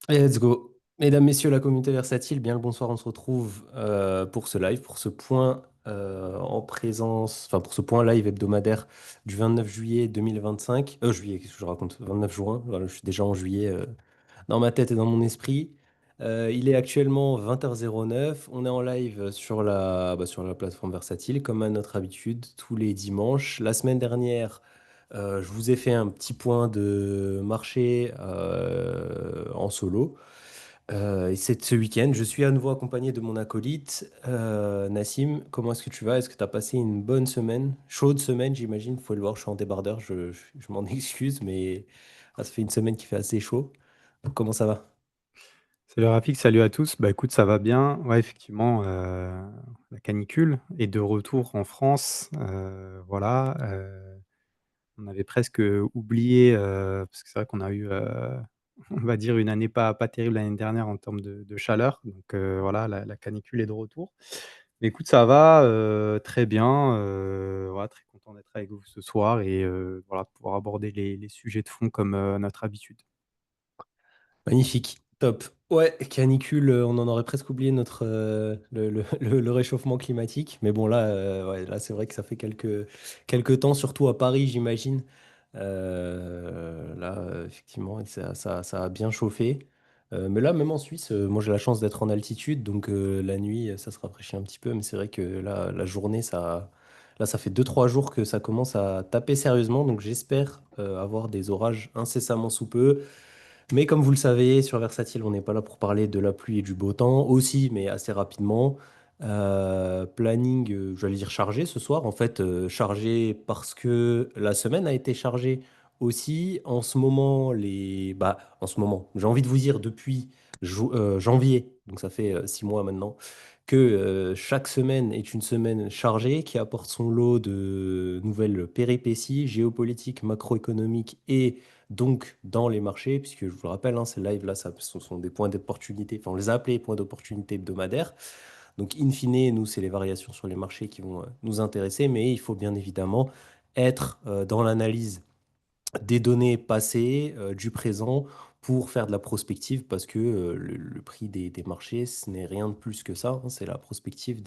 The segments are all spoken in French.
Et let's go. Mesdames, messieurs, la communauté versatile, bien le bonsoir, on se retrouve pour ce live, pour ce point en présence, enfin pour ce point live hebdomadaire du 29 juillet 2025. Juillet, qu'est-ce que je raconte? 29 juin, voilà, je suis déjà en juillet dans ma tête et dans mon esprit. Il est actuellement 20h09, on est en live sur la plateforme versatile, comme à notre habitude, tous les dimanches. La semaine dernière, je vous ai fait un petit point de marché en solo. Et c'est ce week-end, je suis à nouveau accompagné de mon acolyte, Nassim. Comment est-ce que tu vas? Est-ce que tu as passé une bonne semaine? Chaude semaine, j'imagine. Faut le voir, je suis en débardeur, je m'en excuse, mais ça fait une semaine qui fait assez chaud. Donc, comment ça va? Salut Rafik, salut à tous. Bah écoute, ça va bien. Ouais, effectivement, la canicule est de retour en France. Voilà, on avait presque oublié, parce que c'est vrai qu'on a eu, on va dire une année pas terrible l'année dernière en termes de chaleur. Donc, voilà, la canicule est de retour. Mais écoute, ça va, très bien, voilà, très content d'être avec vous ce soir et voilà, pouvoir aborder les sujets de fond comme, notre habitude. Magnifique, top. Ouais, canicule, on en aurait presque oublié notre le réchauffement climatique. Mais bon, là, ouais, là c'est vrai que ça fait quelques temps, surtout à Paris, j'imagine. Là, effectivement, et ça a bien chauffé. Mais là, même en Suisse, moi j'ai la chance d'être en altitude, donc la nuit, ça se rafraîchit un petit peu. Mais c'est vrai que là, la journée, là, ça fait 2 3 jours que ça commence à taper sérieusement. Donc j'espère avoir des orages incessamment sous peu. Mais comme vous le savez, sur Versatile, on n'est pas là pour parler de la pluie et du beau temps aussi, mais assez rapidement. Planning, j'allais dire chargé ce soir. En fait, chargé parce que la semaine a été chargée aussi. En ce moment, en ce moment, j'ai envie de vous dire depuis janvier, donc ça fait 6 mois maintenant, que chaque semaine est une semaine chargée qui apporte son lot de nouvelles péripéties géopolitiques, macroéconomiques et donc dans les marchés, puisque je vous le rappelle, hein, ces lives-là, ce sont des points d'opportunité, enfin on les a appelés points d'opportunité hebdomadaires. Donc in fine, nous, c'est les variations sur les marchés qui vont nous intéresser, mais il faut bien évidemment être dans l'analyse des données passées, du présent, pour faire de la prospective, parce que le prix des marchés, ce n'est rien de plus que ça, hein, c'est la prospective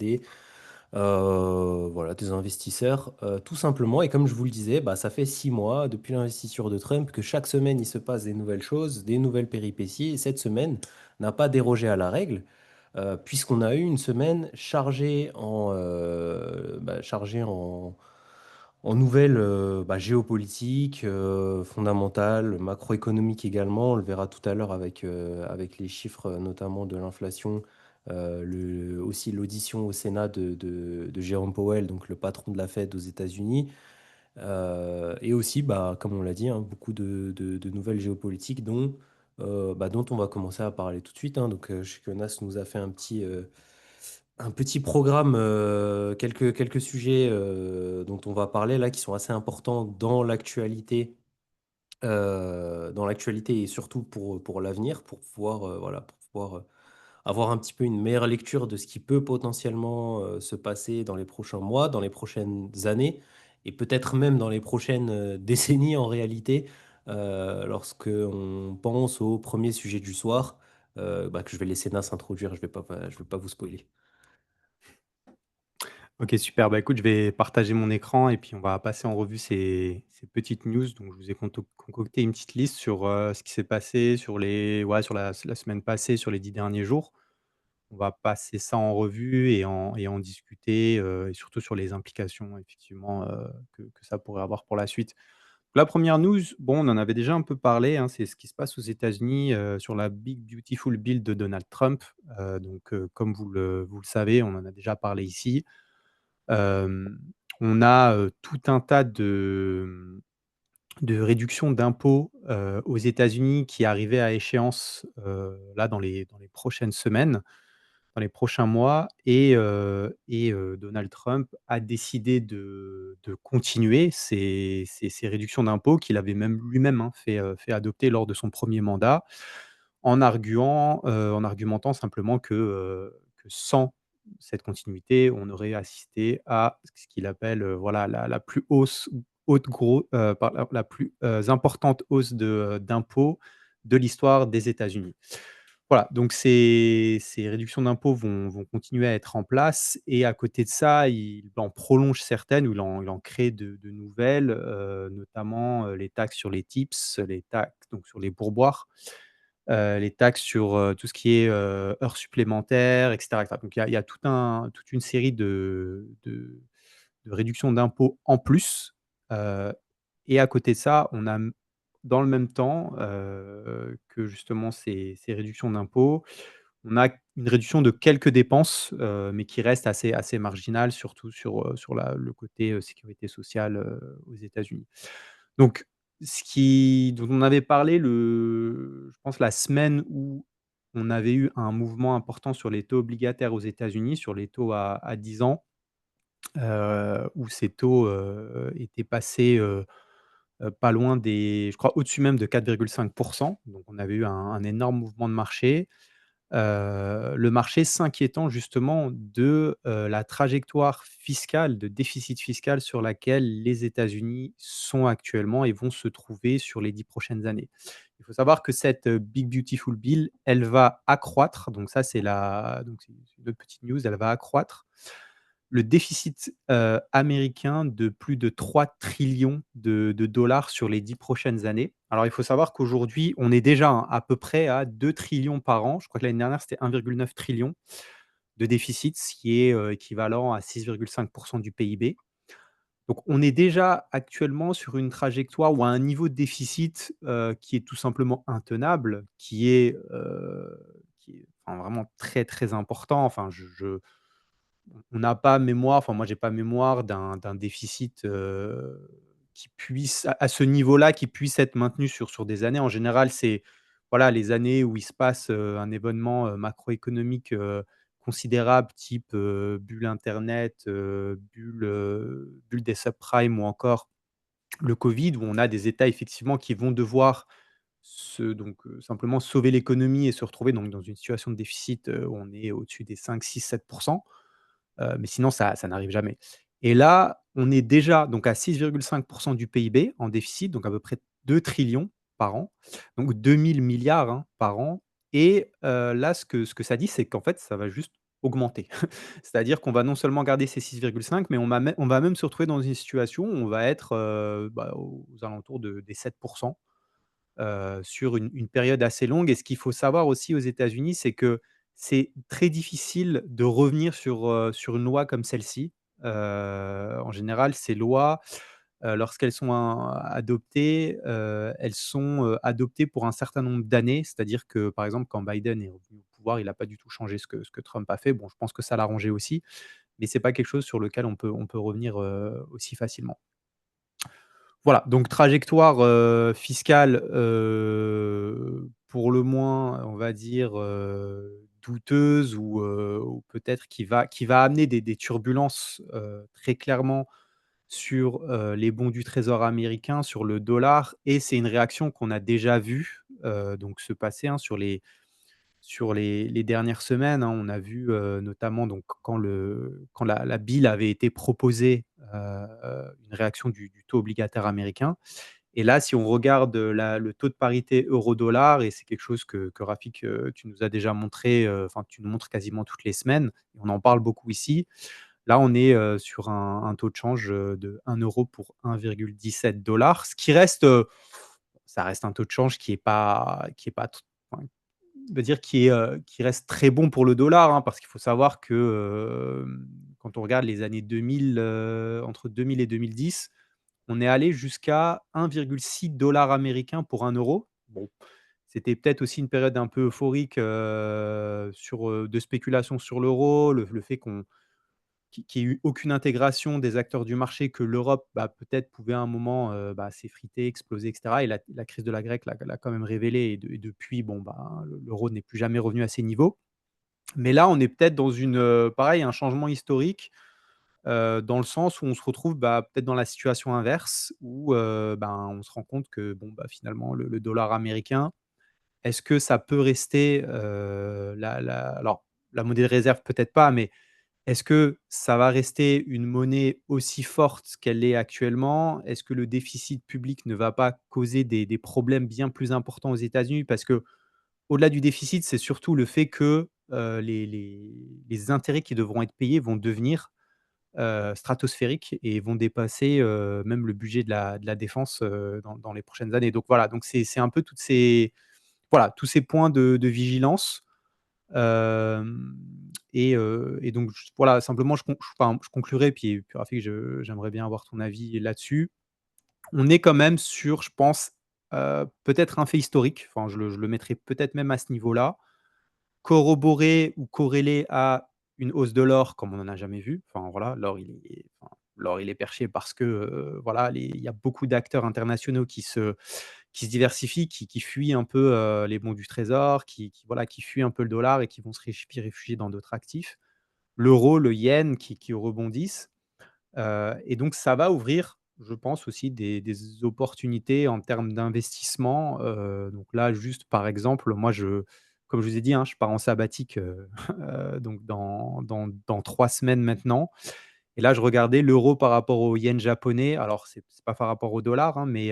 voilà, des investisseurs, tout simplement. Et comme je vous le disais, bah, ça fait 6 mois depuis l'investiture de Trump que chaque semaine, il se passe des nouvelles choses, des nouvelles péripéties. Et cette semaine n'a pas dérogé à la règle, puisqu'on a eu une semaine chargée en nouvelles géopolitiques, fondamentales, macroéconomiques également. On le verra tout à l'heure avec les chiffres, notamment de l'inflation, aussi l'audition au Sénat de Jérôme Powell, donc le patron de la Fed aux États-Unis. Et aussi, bah, comme on l'a dit, hein, beaucoup de nouvelles géopolitiques dont on va commencer à parler tout de suite, hein. Donc, je sais que Nas nous a fait un petit programme, quelques sujets dont on va parler là, qui sont assez importants dans l'actualité et surtout pour l'avenir, pour pouvoir, voilà, pour pouvoir avoir un petit peu une meilleure lecture de ce qui peut potentiellement se passer dans les prochains mois, dans les prochaines années, et peut-être même dans les prochaines décennies en réalité, lorsque on pense au premier sujet du soir, que je vais laisser Nas introduire, je vais pas vous spoiler. OK, super. Bah, écoute, je vais partager mon écran et puis on va passer en revue ces petites news. Donc, je vous ai concocté une petite liste sur, ce qui s'est passé sur sur la semaine passée, sur les 10 derniers jours. On va passer ça en revue et en discuter, et surtout sur les implications effectivement, que ça pourrait avoir pour la suite. La première news, bon, on en avait déjà un peu parlé, hein, c'est ce qui se passe aux États-Unis, sur la Big Beautiful Bill de Donald Trump. Donc, comme vous le savez, on en a déjà parlé ici. Hem, on a, tout un tas de réductions d'impôts, aux États-Unis qui arrivaient à échéance, là dans les prochaines semaines, dans les prochains mois et Donald Trump a décidé de continuer ces réductions d'impôts qu'il avait même lui-même, hein, fait adopter lors de son premier mandat, en argumentant simplement que sans cette continuité, on aurait assisté à ce qu'il appelle, voilà, la plus hausse haute gros par la plus, importante hausse d'impôts de l'histoire des États-Unis. Voilà, donc ces réductions d'impôts vont continuer à être en place et à côté de ça, il en prolonge certaines ou il en crée de nouvelles, notamment, les taxes sur les tips, les taxes donc sur les pourboires, les taxes sur, tout ce qui est, heures supplémentaires et cetera. Donc il y a toute une série de réductions d'impôts en plus, heu et à côté de ça, on a dans le même temps, que justement ces réductions d'impôts, on a une réduction de quelques dépenses, mais qui reste assez marginale, surtout sur le côté, sécurité sociale, aux États-Unis. Donc ce qui dont on avait parlé je pense la semaine où on avait eu un mouvement important sur les taux obligataires aux États-Unis, sur les taux à 10 ans, où ces taux, étaient passés, pas loin des je crois au-dessus même de 4,5. Donc on avait eu un énorme mouvement de marché. Le marché s'inquiétant justement de, la trajectoire fiscale, de déficit fiscal sur laquelle les États-Unis sont actuellement et vont se trouver sur les 10 prochaines années. Il faut savoir que cette, Big Beautiful Bill, elle va accroître, donc ça c'est une autre petite news, elle va accroître le déficit, américain de plus de 3 trillions de dollars sur les 10 prochaines années. Alors il faut savoir qu'aujourd'hui, on est déjà, hein, à peu près à 2 trillions par an. Je crois que l'année dernière, c'était 1,9 trillion de déficit, ce qui est, équivalent à 6,5 du PIB. Donc on est déjà actuellement sur une trajectoire ou à un niveau de déficit, qui est tout simplement intenable, qui est enfin vraiment très, très important. Enfin je on n'a pas mémoire, enfin moi j'ai pas mémoire d'un déficit, qui puisse à ce niveau-là, qui puisse être maintenu sur des années. En général, c'est voilà, les années où il se passe, un événement, macroéconomique, considérable type, bulle internet, bulle des subprimes ou encore le covid, où on a des États effectivement qui vont devoir simplement sauver l'économie et se retrouver donc dans une situation de déficit, où on est au-dessus des 5, 6, 7. Mais sinon ça n'arrive jamais. Et là, on est déjà donc à 6,5 du PIB en déficit, donc à peu près 2 trillions par an, donc 2 000 milliards, hein, par an. Et là, ce que ça dit, c'est qu'en fait, ça va juste augmenter. C'est-à-dire qu'on va non seulement garder ces 6,5, mais on va même se retrouver dans une situation où on va être, aux alentours des 7 sur une période assez longue. Et ce qu'il faut savoir aussi aux États-Unis, c'est que c'est très difficile de revenir sur une loi comme celle-ci. En général, ces lois, lorsqu'elles sont adoptées, elles sont, adoptées pour un certain nombre d'années. C'est-à-dire que, par exemple, quand Biden est revenu au pouvoir, il n'a pas du tout changé ce que Trump a fait. Bon, je pense que ça l'a arrangé aussi, mais c'est pas quelque chose sur lequel on peut revenir, aussi facilement. Voilà, donc trajectoire, fiscale, pour le moins, on va dire, douteuse ou peut-être qui va amener des turbulences, très clairement sur, les bons du trésor américain, sur le dollar. Et c'est une réaction qu'on a déjà vue, donc se passer, hein, sur les dernières semaines, hein. On a vu, notamment donc quand la bill avait été proposée, une réaction du taux obligataire américain. Et là, si on regarde, le taux de parité euro-dollar, et c'est quelque chose que Rafik, tu nous as déjà montré, enfin tu nous montres quasiment toutes les semaines, et on en parle beaucoup ici. Là, on est, sur un taux de change, de 1 € pour 1,17 $, ce qui reste, ça reste un taux de change qui est pas enfin, on va dire qui reste très bon pour le dollar, hein, parce qu'il faut savoir que, quand on regarde les années 2000, entre 2000 et 2010, on est allé jusqu'à 1,6 $ américain pour 1 €. Bon, c'était peut-être aussi une période un peu euphorique, de spéculation sur l'euro, le fait qu'il y ait eu aucune intégration des acteurs du marché, que l'Europe, peut-être pouvait à un moment, s'effriter, exploser et cetera. Et la crise de la grecque l'a quand même révélé. Et depuis, bon, l'euro n'est plus jamais revenu à ces niveaux. Mais là, on est peut-être dans pareil, un changement historique, dans le sens où on se retrouve, peut-être dans la situation inverse où, on se rend compte que, bon, finalement, le dollar américain, est-ce que ça peut rester, la monnaie de réserve? Peut-être pas, mais Est-ce que ça va rester une monnaie aussi forte qu'elle l'est actuellement? Est-ce que le déficit public ne va pas causer des problèmes bien plus importants aux États-Unis? Parce que au delà du déficit, c'est surtout le fait que, les intérêts qui devront être payés vont devenir, stratosphériques et vont dépasser, même le budget de la défense, dans les prochaines années. Donc voilà, donc c'est un peu toutes ces voilà, tous ces points de vigilance. Hem et donc voilà, simplement je conclurai puis Rafik, j'aimerais bien avoir ton avis là-dessus. On est quand même sur, je pense, peut-être un fait historique, enfin je le mettrais peut-être même à ce niveau-là, corroboré ou corrélé à une hausse de l'or comme on n'en a jamais vu. Enfin voilà, l'or il est perché parce que, voilà, il y a beaucoup d'acteurs internationaux qui se diversifient, qui fuient un peu, les bons du trésor, voilà, qui fuient un peu le dollar et qui vont se réfugier dans d'autres actifs. L'euro, le yen qui rebondissent, et donc ça va ouvrir, je pense aussi des opportunités en termes d'investissement. Donc là, juste par exemple, moi comme je vous ai dit, hein, je pars en sabbatique, donc dans 3 semaines maintenant et là, je regardais l'euro par rapport au yen japonais. Alors c'est pas par rapport au dollar, hein, mais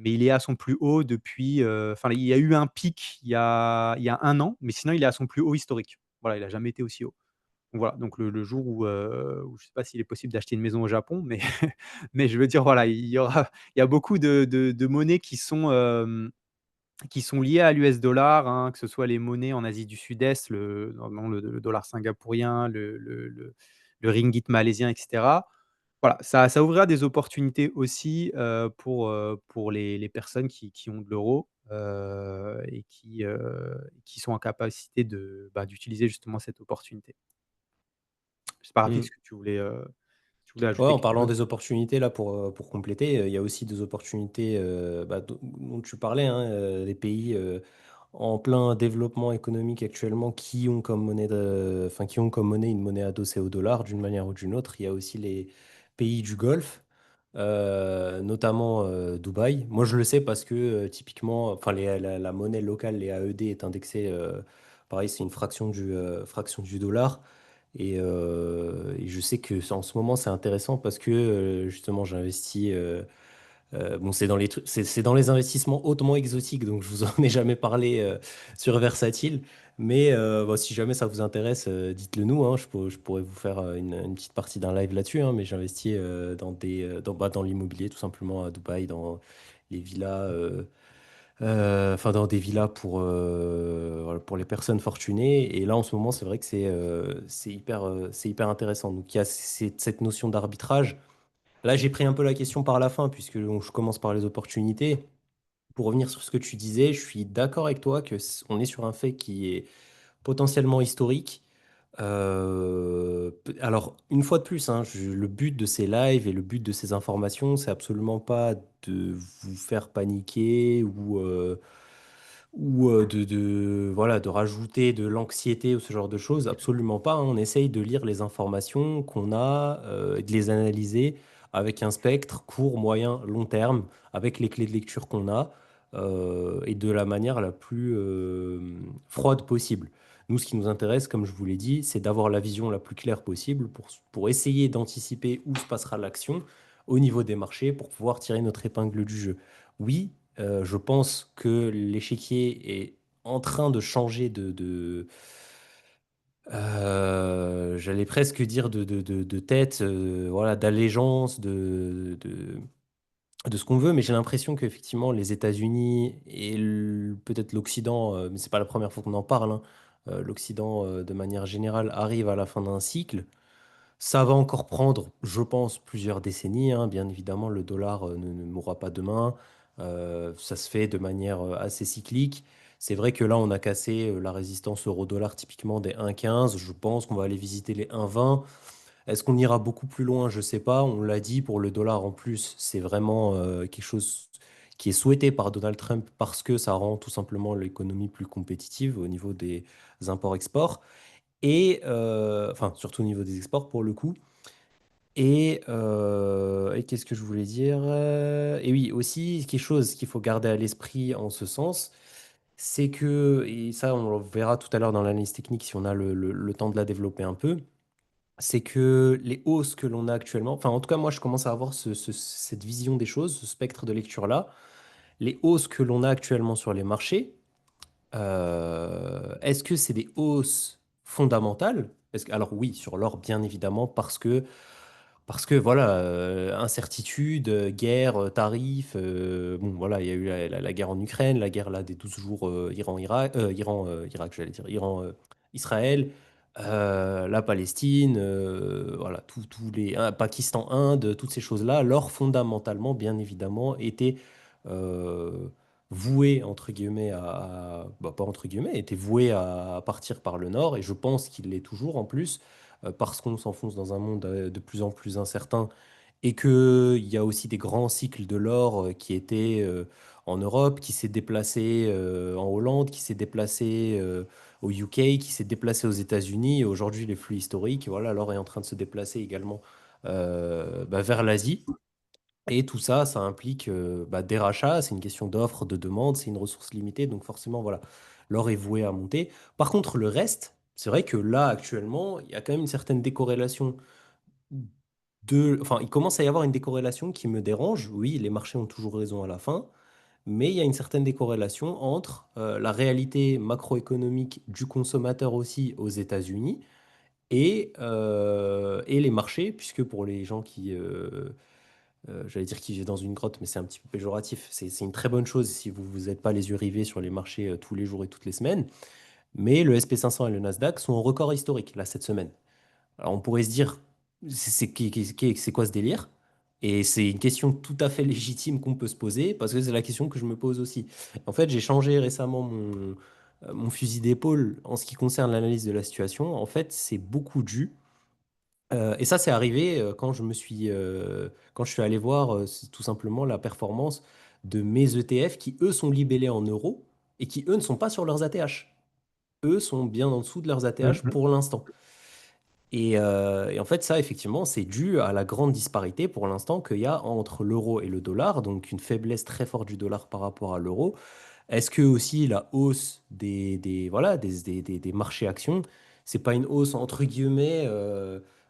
il est à son plus haut depuis, enfin, il y a eu un pic il y a 1 an, mais sinon il est à son plus haut historique. Voilà, il a jamais été aussi haut. Donc voilà, donc le jour où je sais pas s'il est possible d'acheter une maison au Japon, mais mais je veux dire, voilà, il y a beaucoup de monnaies qui sont liées à l'US dollar, hein, que ce soit les monnaies en Asie du Sud-Est, notamment le dollar singapourien, le ringgit malaisien et cetera. Voilà, ça ouvrira des opportunités aussi, pour les personnes qui ont de l'euro, et qui sont en capacité d'utiliser justement cette opportunité. Je sais pas, Rafik, Mmh. est-ce que tu voulais Ouais, ajouter en quelque parlant chose? des opportunités là pour compléter, il y a aussi des opportunités, bah, dont tu parlais, hein, des pays, en plein développement économique actuellement qui ont comme monnaie qui ont comme monnaie une monnaie adossée au dollar d'une manière ou d'une autre. Il y a aussi les pays du Golfe, notamment, Dubaï. Moi, je le sais parce que, typiquement, enfin la monnaie locale, les AED est indexée, pareil, c'est une fraction du dollar. Et je sais que en ce moment, c'est intéressant parce que justement, j'investis. Bon, c'est dans les c'est dans les investissements hautement exotiques, donc je vous en ai jamais parlé sur Versatile. Mais bon, si jamais ça vous intéresse, dites-le nous, hein, je pourrais vous faire une petite partie d'un live là-dessus, hein, mais j'investis dans l'immobilier, tout simplement à Dubaï, dans les villas. Enfin, dans des villas voilà, pour les personnes fortunées. Et là, en ce moment, c'est vrai que c'est hyper intéressant. Donc, il y a cette notion d'arbitrage. Là, j'ai pris un peu la question par la fin, puisque donc, je commence par les opportunités. Pour revenir sur ce que tu disais, je suis d'accord avec toi que on est sur un fait qui est potentiellement historique. Alors, une fois de plus, hein, le but de ces lives et le but de ces informations, c'est absolument pas de vous faire paniquer ou voilà, de rajouter de l'anxiété ou ce genre de choses. Absolument pas, hein. On essaye de lire les informations qu'on a et de les analyser avec un spectre court, moyen, long terme, avec les clés de lecture qu'on a et de la manière la plus froide possible. Nous, ce qui nous intéresse, comme je vous l'ai dit, c'est d'avoir la vision la plus claire possible pour essayer d'anticiper où se passera l'action au niveau des marchés pour pouvoir tirer notre épingle du jeu. Oui, je pense que l'échiquier est en train de changer j'allais presque dire de tête, voilà, d'allégeance, de ce qu'on veut, mais j'ai l'impression qu'effectivement les États-Unis et peut-être l'Occident, mais c'est pas la première fois qu'on en parle, hein, l'Occident de manière générale arrive à la fin d'un cycle. Ça va encore prendre, je pense, plusieurs décennies, hein. Bien évidemment, le dollar ne mourra pas demain. Ça se fait de manière assez cyclique. C'est vrai que là, on a cassé la résistance euro-dollar typiquement des 1,15. Je pense qu'on va aller visiter les 1,20. Est-ce qu'on ira beaucoup plus loin? Je ne sais pas. On l'a dit pour le dollar en plus, c'est vraiment quelque chose qui est souhaité par Donald Trump parce que ça rend tout simplement l'économie plus compétitive au niveau des imports-exports. Enfin, surtout au niveau des exports pour le coup. Et qu'est-ce que je voulais dire? Et oui, aussi, quelque chose qu'il faut garder à l'esprit en ce sens, c'est que, et ça on le verra tout à l'heure dans l'analyse technique si on a le temps de la développer un peu, c'est que les hausses que l'on a actuellement, enfin en tout cas moi je commence à avoir cette vision des choses, ce spectre de lecture-là, les hausses que l'on a actuellement sur les marchés, est-ce que c'est des hausses fondamentales? Alors oui, sur l'or bien évidemment, parce que voilà, incertitude, guerre, tarifs, bon voilà, il y a eu la guerre en Ukraine, la guerre là des 12 jours Iran-Irak, Irak j'allais dire, Iran-Israël, la Palestine, voilà, tous les Pakistan-Inde, toutes ces choses-là, l'or fondamentalement, bien évidemment, était euh, voué entre guillemets bah, pas entre guillemets, était voué à partir par le nord, et je pense qu'il l'est toujours en plus parce qu'on s'enfonce dans un monde de plus en plus incertain et qu'il y a aussi des grands cycles de l'or qui étaient en Europe, qui s'est déplacé en Hollande, qui s'est déplacé au UK, qui s'est déplacé aux États-Unis. Et aujourd'hui, les flux historiques, voilà, l'or est en train de se déplacer également bah, vers l'Asie. Et tout ça, ça implique bah, des rachats, c'est une question d'offre, de demande, c'est une ressource limitée, donc forcément, voilà, l'or est voué à monter. Par contre, le reste, c'est vrai que là, actuellement, il y a quand même une certaine décorrélation Enfin, il commence à y avoir une décorrélation qui me dérange. Oui, les marchés ont toujours raison à la fin, mais il y a une certaine décorrélation entre la réalité macroéconomique du consommateur aussi aux États-Unis et les marchés, puisque pour les gens j'allais dire qui vivent dans une grotte, mais c'est un petit peu péjoratif. C'est une très bonne chose si vous n'êtes pas les yeux rivés sur les marchés tous les jours et toutes les semaines. Mais le SP 500 et le Nasdaq sont au record historique, là, cette semaine. Alors on pourrait se dire, c'est quoi ce délire? Et c'est une question tout à fait légitime qu'on peut se poser, parce que c'est la question que je me pose aussi. En fait, j'ai changé récemment mon fusil d'épaule en ce qui concerne l'analyse de la situation. En fait, c'est beaucoup dû. Et ça, c'est arrivé quand je suis allé voir tout simplement la performance de mes ETF qui, eux, sont libellés en euros et qui, eux, ne sont pas sur leurs ATH. Eux sont bien en dessous de leurs Mmh ATH mh. pour l'instant. Et en fait, ça, effectivement, c'est dû à la grande disparité pour l'instant qu'il y a entre l'euro et le dollar, donc une faiblesse très forte du dollar par rapport à l'euro. Est-ce que aussi la hausse voilà, des marchés actions, c'est pas une hausse entre guillemets,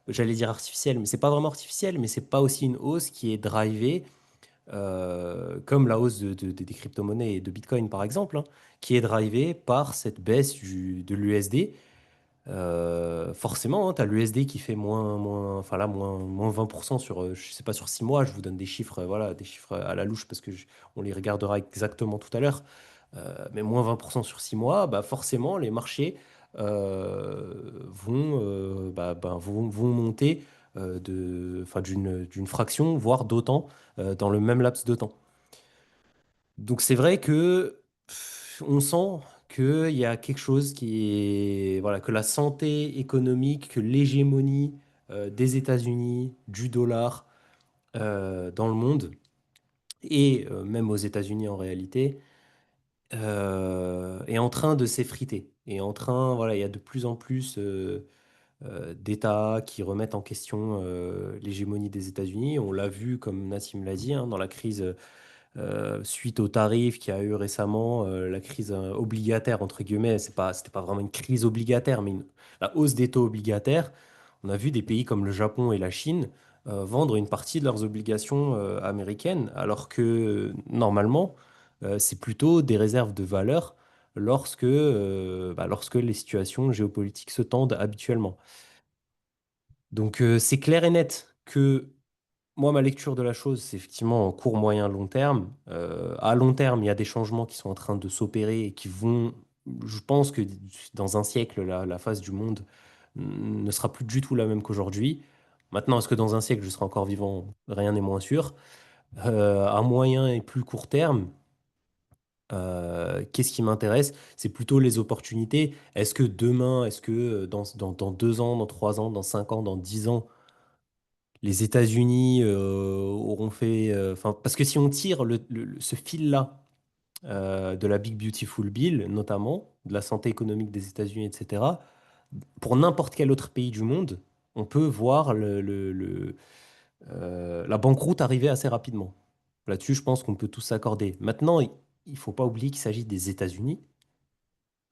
j'allais dire artificielle, mais c'est pas vraiment artificiel, mais c'est pas aussi une hausse qui est drivée comme la hausse des crypto-monnaies et de Bitcoin par exemple, hein, qui est drivée par cette baisse de l'USD forcément, tu as l'USD qui fait enfin là, moins 20% sur, je sais pas, sur 6 mois. Je vous donne des chiffres, voilà, des chiffres à la louche parce que on les regardera exactement tout à l'heure. Mais moins 20% sur 6 mois, bah forcément, les marchés vont monter enfin, d'une fraction, voire d'autant, dans le même laps de temps. Donc c'est vrai que on sent qu'il y a quelque chose qui est, voilà, que la santé économique, que l'hégémonie des États-Unis, du dollar dans le monde, et même aux États-Unis en réalité, est en train de s'effriter. Et en train, voilà, il y a de plus en plus d'États qui remettent en question l'hégémonie des États-Unis. On l'a vu, comme Nassim l'a dit, hein, dans la crise suite aux tarifs qu'il y a eu récemment, la crise obligataire, entre guillemets, c'était pas vraiment une crise obligataire, mais la hausse des taux obligataires, on a vu des pays comme le Japon et la Chine vendre une partie de leurs obligations américaines, alors que normalement, c'est plutôt des réserves de valeur lorsque les situations géopolitiques se tendent habituellement. Donc c'est clair et net que moi, ma lecture de la chose, c'est effectivement en court, moyen, long terme. À long terme, il y a des changements qui sont en train de s'opérer et qui vont, je pense que dans un siècle, la face du monde ne sera plus du tout la même qu'aujourd'hui. Maintenant, est-ce que dans un siècle, je serai encore vivant? Rien n'est moins sûr. À moyen et plus court terme, qu'est-ce qui m'intéresse? C'est plutôt les opportunités. Est-ce que demain, est-ce que dans 2 ans, dans 3 ans, dans 5 ans, dans 10 ans, les États-Unis auront fait. Enfin, parce que si on tire ce fil-là de la Big Beautiful Bill, notamment, de la santé économique des États-Unis, etc., pour n'importe quel autre pays du monde, on peut voir la banqueroute arriver assez rapidement. Là-dessus, je pense qu'on peut tous s'accorder. Maintenant, il ne faut pas oublier qu'il s'agit des États-Unis.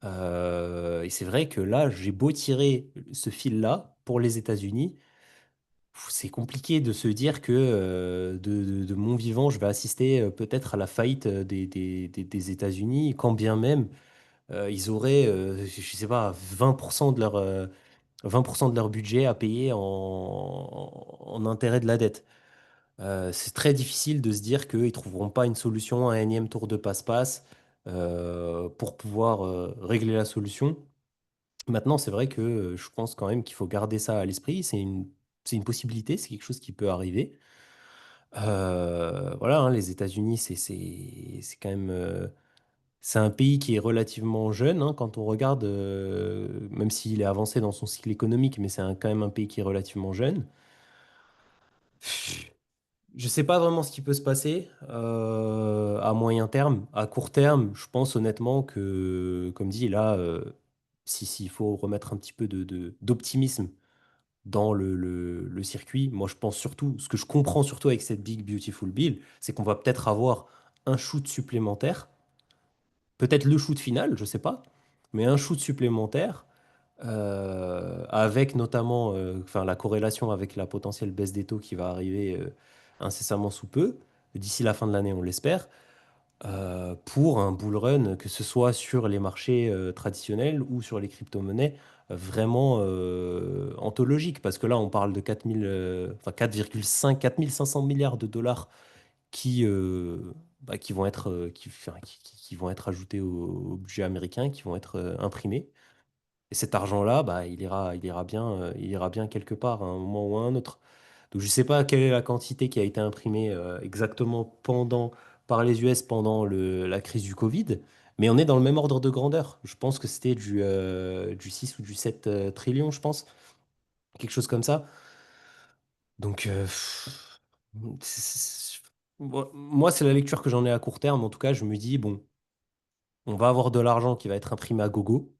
Et c'est vrai que là, j'ai beau tirer ce fil-là, pour les États-Unis, c'est compliqué de se dire que de mon vivant, je vais assister peut-être à la faillite des États-Unis, quand bien même ils auraient, je sais pas, 20% de leur, 20% de leur budget à payer en intérêt de la dette. C'est très difficile de se dire qu'ils ne trouveront pas une solution, un énième tour de passe-passe pour pouvoir régler la solution. Maintenant, c'est vrai que je pense quand même qu'il faut garder ça à l'esprit. C'est une possibilité, c'est quelque chose qui peut arriver. Voilà, hein, les États-Unis, c'est quand même, c'est un pays qui est relativement jeune hein, quand on regarde, même s'il est avancé dans son cycle économique, mais quand même un pays qui est relativement jeune. Je ne sais pas vraiment ce qui peut se passer à moyen terme. À court terme, je pense honnêtement que, comme dit, là, s'il faut remettre un petit peu d'optimisme dans le circuit, moi je pense surtout, ce que je comprends surtout avec cette Big Beautiful Bill, c'est qu'on va peut-être avoir un shoot supplémentaire, peut-être le shoot final, je ne sais pas, mais un shoot supplémentaire avec notamment enfin, la corrélation avec la potentielle baisse des taux qui va arriver incessamment sous peu, d'ici la fin de l'année, on l'espère, pour un bull run, que ce soit sur les marchés traditionnels ou sur les crypto-monnaies, vraiment anthologique, parce que là, on parle de 4000, enfin 4,5, 4500 milliards de dollars qui vont être, enfin, qui vont être ajoutés au budget américain, qui vont être imprimés. Et cet argent-là, bah, il ira bien quelque part à un moment ou à un autre. Donc je ne sais pas quelle est la quantité qui a été imprimée exactement par les US pendant la crise du Covid, mais on est dans le même ordre de grandeur. Je pense que c'était du 6 ou du 7 trillions, je pense, quelque chose comme ça. Donc moi, c'est la lecture que j'en ai à court terme. En tout cas, je me dis, bon, on va avoir de l'argent qui va être imprimé à gogo.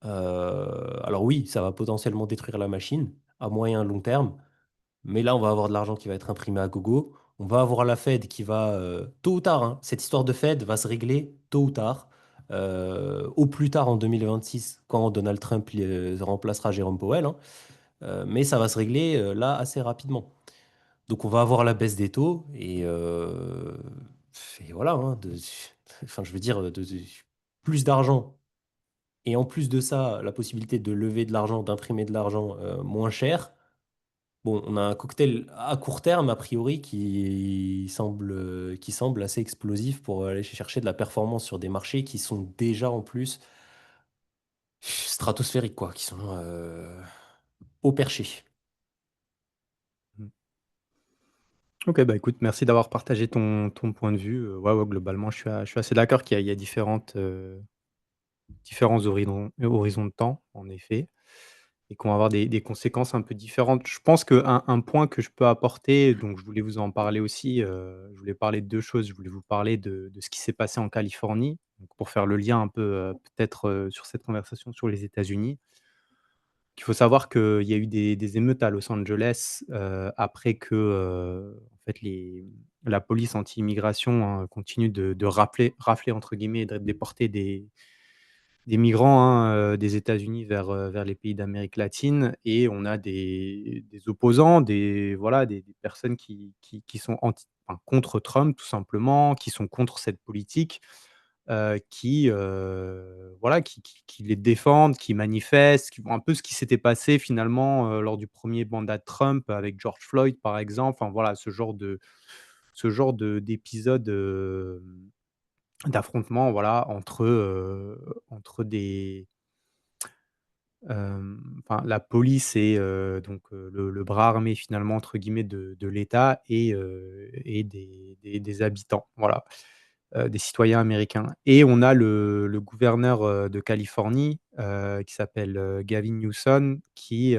Alors oui, ça va potentiellement détruire la machine à moyen long terme, mais là, on va avoir de l'argent qui va être imprimé à gogo. On va avoir la Fed qui va, tôt ou tard, hein, cette histoire de Fed va se régler tôt ou tard, au plus tard en 2026, quand Donald Trump remplacera Jérôme Powell, hein. Mais ça va se régler là assez rapidement. Donc on va avoir la baisse des taux et voilà, hein, enfin, je veux dire, plus d'argent. Et en plus de ça, la possibilité de lever de l'argent, d'imprimer de l'argent moins cher. Bon, on a un cocktail à court terme, a priori, qui semble assez explosif pour aller chercher de la performance sur des marchés qui sont déjà en plus stratosphériques, quoi, qui sont au perché. Mmh. OK, bah, écoute, merci d'avoir partagé ton point de vue. Ouais, ouais, globalement, je suis assez d'accord qu'il y a différents horizons de temps, en effet, et qu'on va avoir des conséquences un peu différentes. Je pense qu'un point que je peux apporter, donc je voulais vous en parler aussi, je voulais parler de 2 choses. Je voulais vous parler de ce qui s'est passé en Californie, donc pour faire le lien un peu, peut-être, sur cette conversation sur les États-Unis. Il faut savoir qu'il y a eu des émeutes à Los Angeles, après que, en fait, la police anti-immigration, hein, continue de «rafler» entre guillemets et de déporter des migrants, hein, des États-Unis vers les pays d'Amérique latine, et on a des opposants, voilà, des personnes qui sont contre Trump tout simplement, qui sont contre cette politique, voilà, qui les défendent, qui manifestent, qui un peu ce qui s'était passé finalement, lors du premier mandat de Trump avec George Floyd par exemple. Enfin voilà, ce genre d'épisode, d'affrontement, voilà, entre enfin la police et donc le «bras armé» finalement entre guillemets de l'État et des habitants, voilà, des citoyens américains, et on a le gouverneur, de Californie, qui s'appelle, Gavin Newsom qui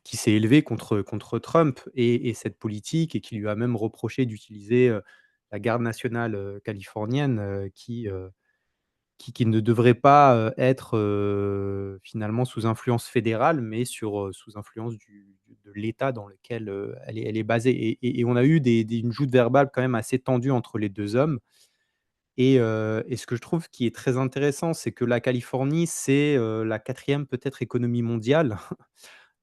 s'est élevé contre Trump et cette politique, et qui lui a même reproché d'utiliser, la garde nationale, californienne, qui ne devrait pas, être, finalement sous influence fédérale, mais sous influence de l'État dans lequel, elle est basée, et on a eu une joute verbale quand même assez tendue entre les 2 hommes, Et ce que je trouve qui est très intéressant, c'est que la Californie, c'est, la quatrième peut-être économie mondiale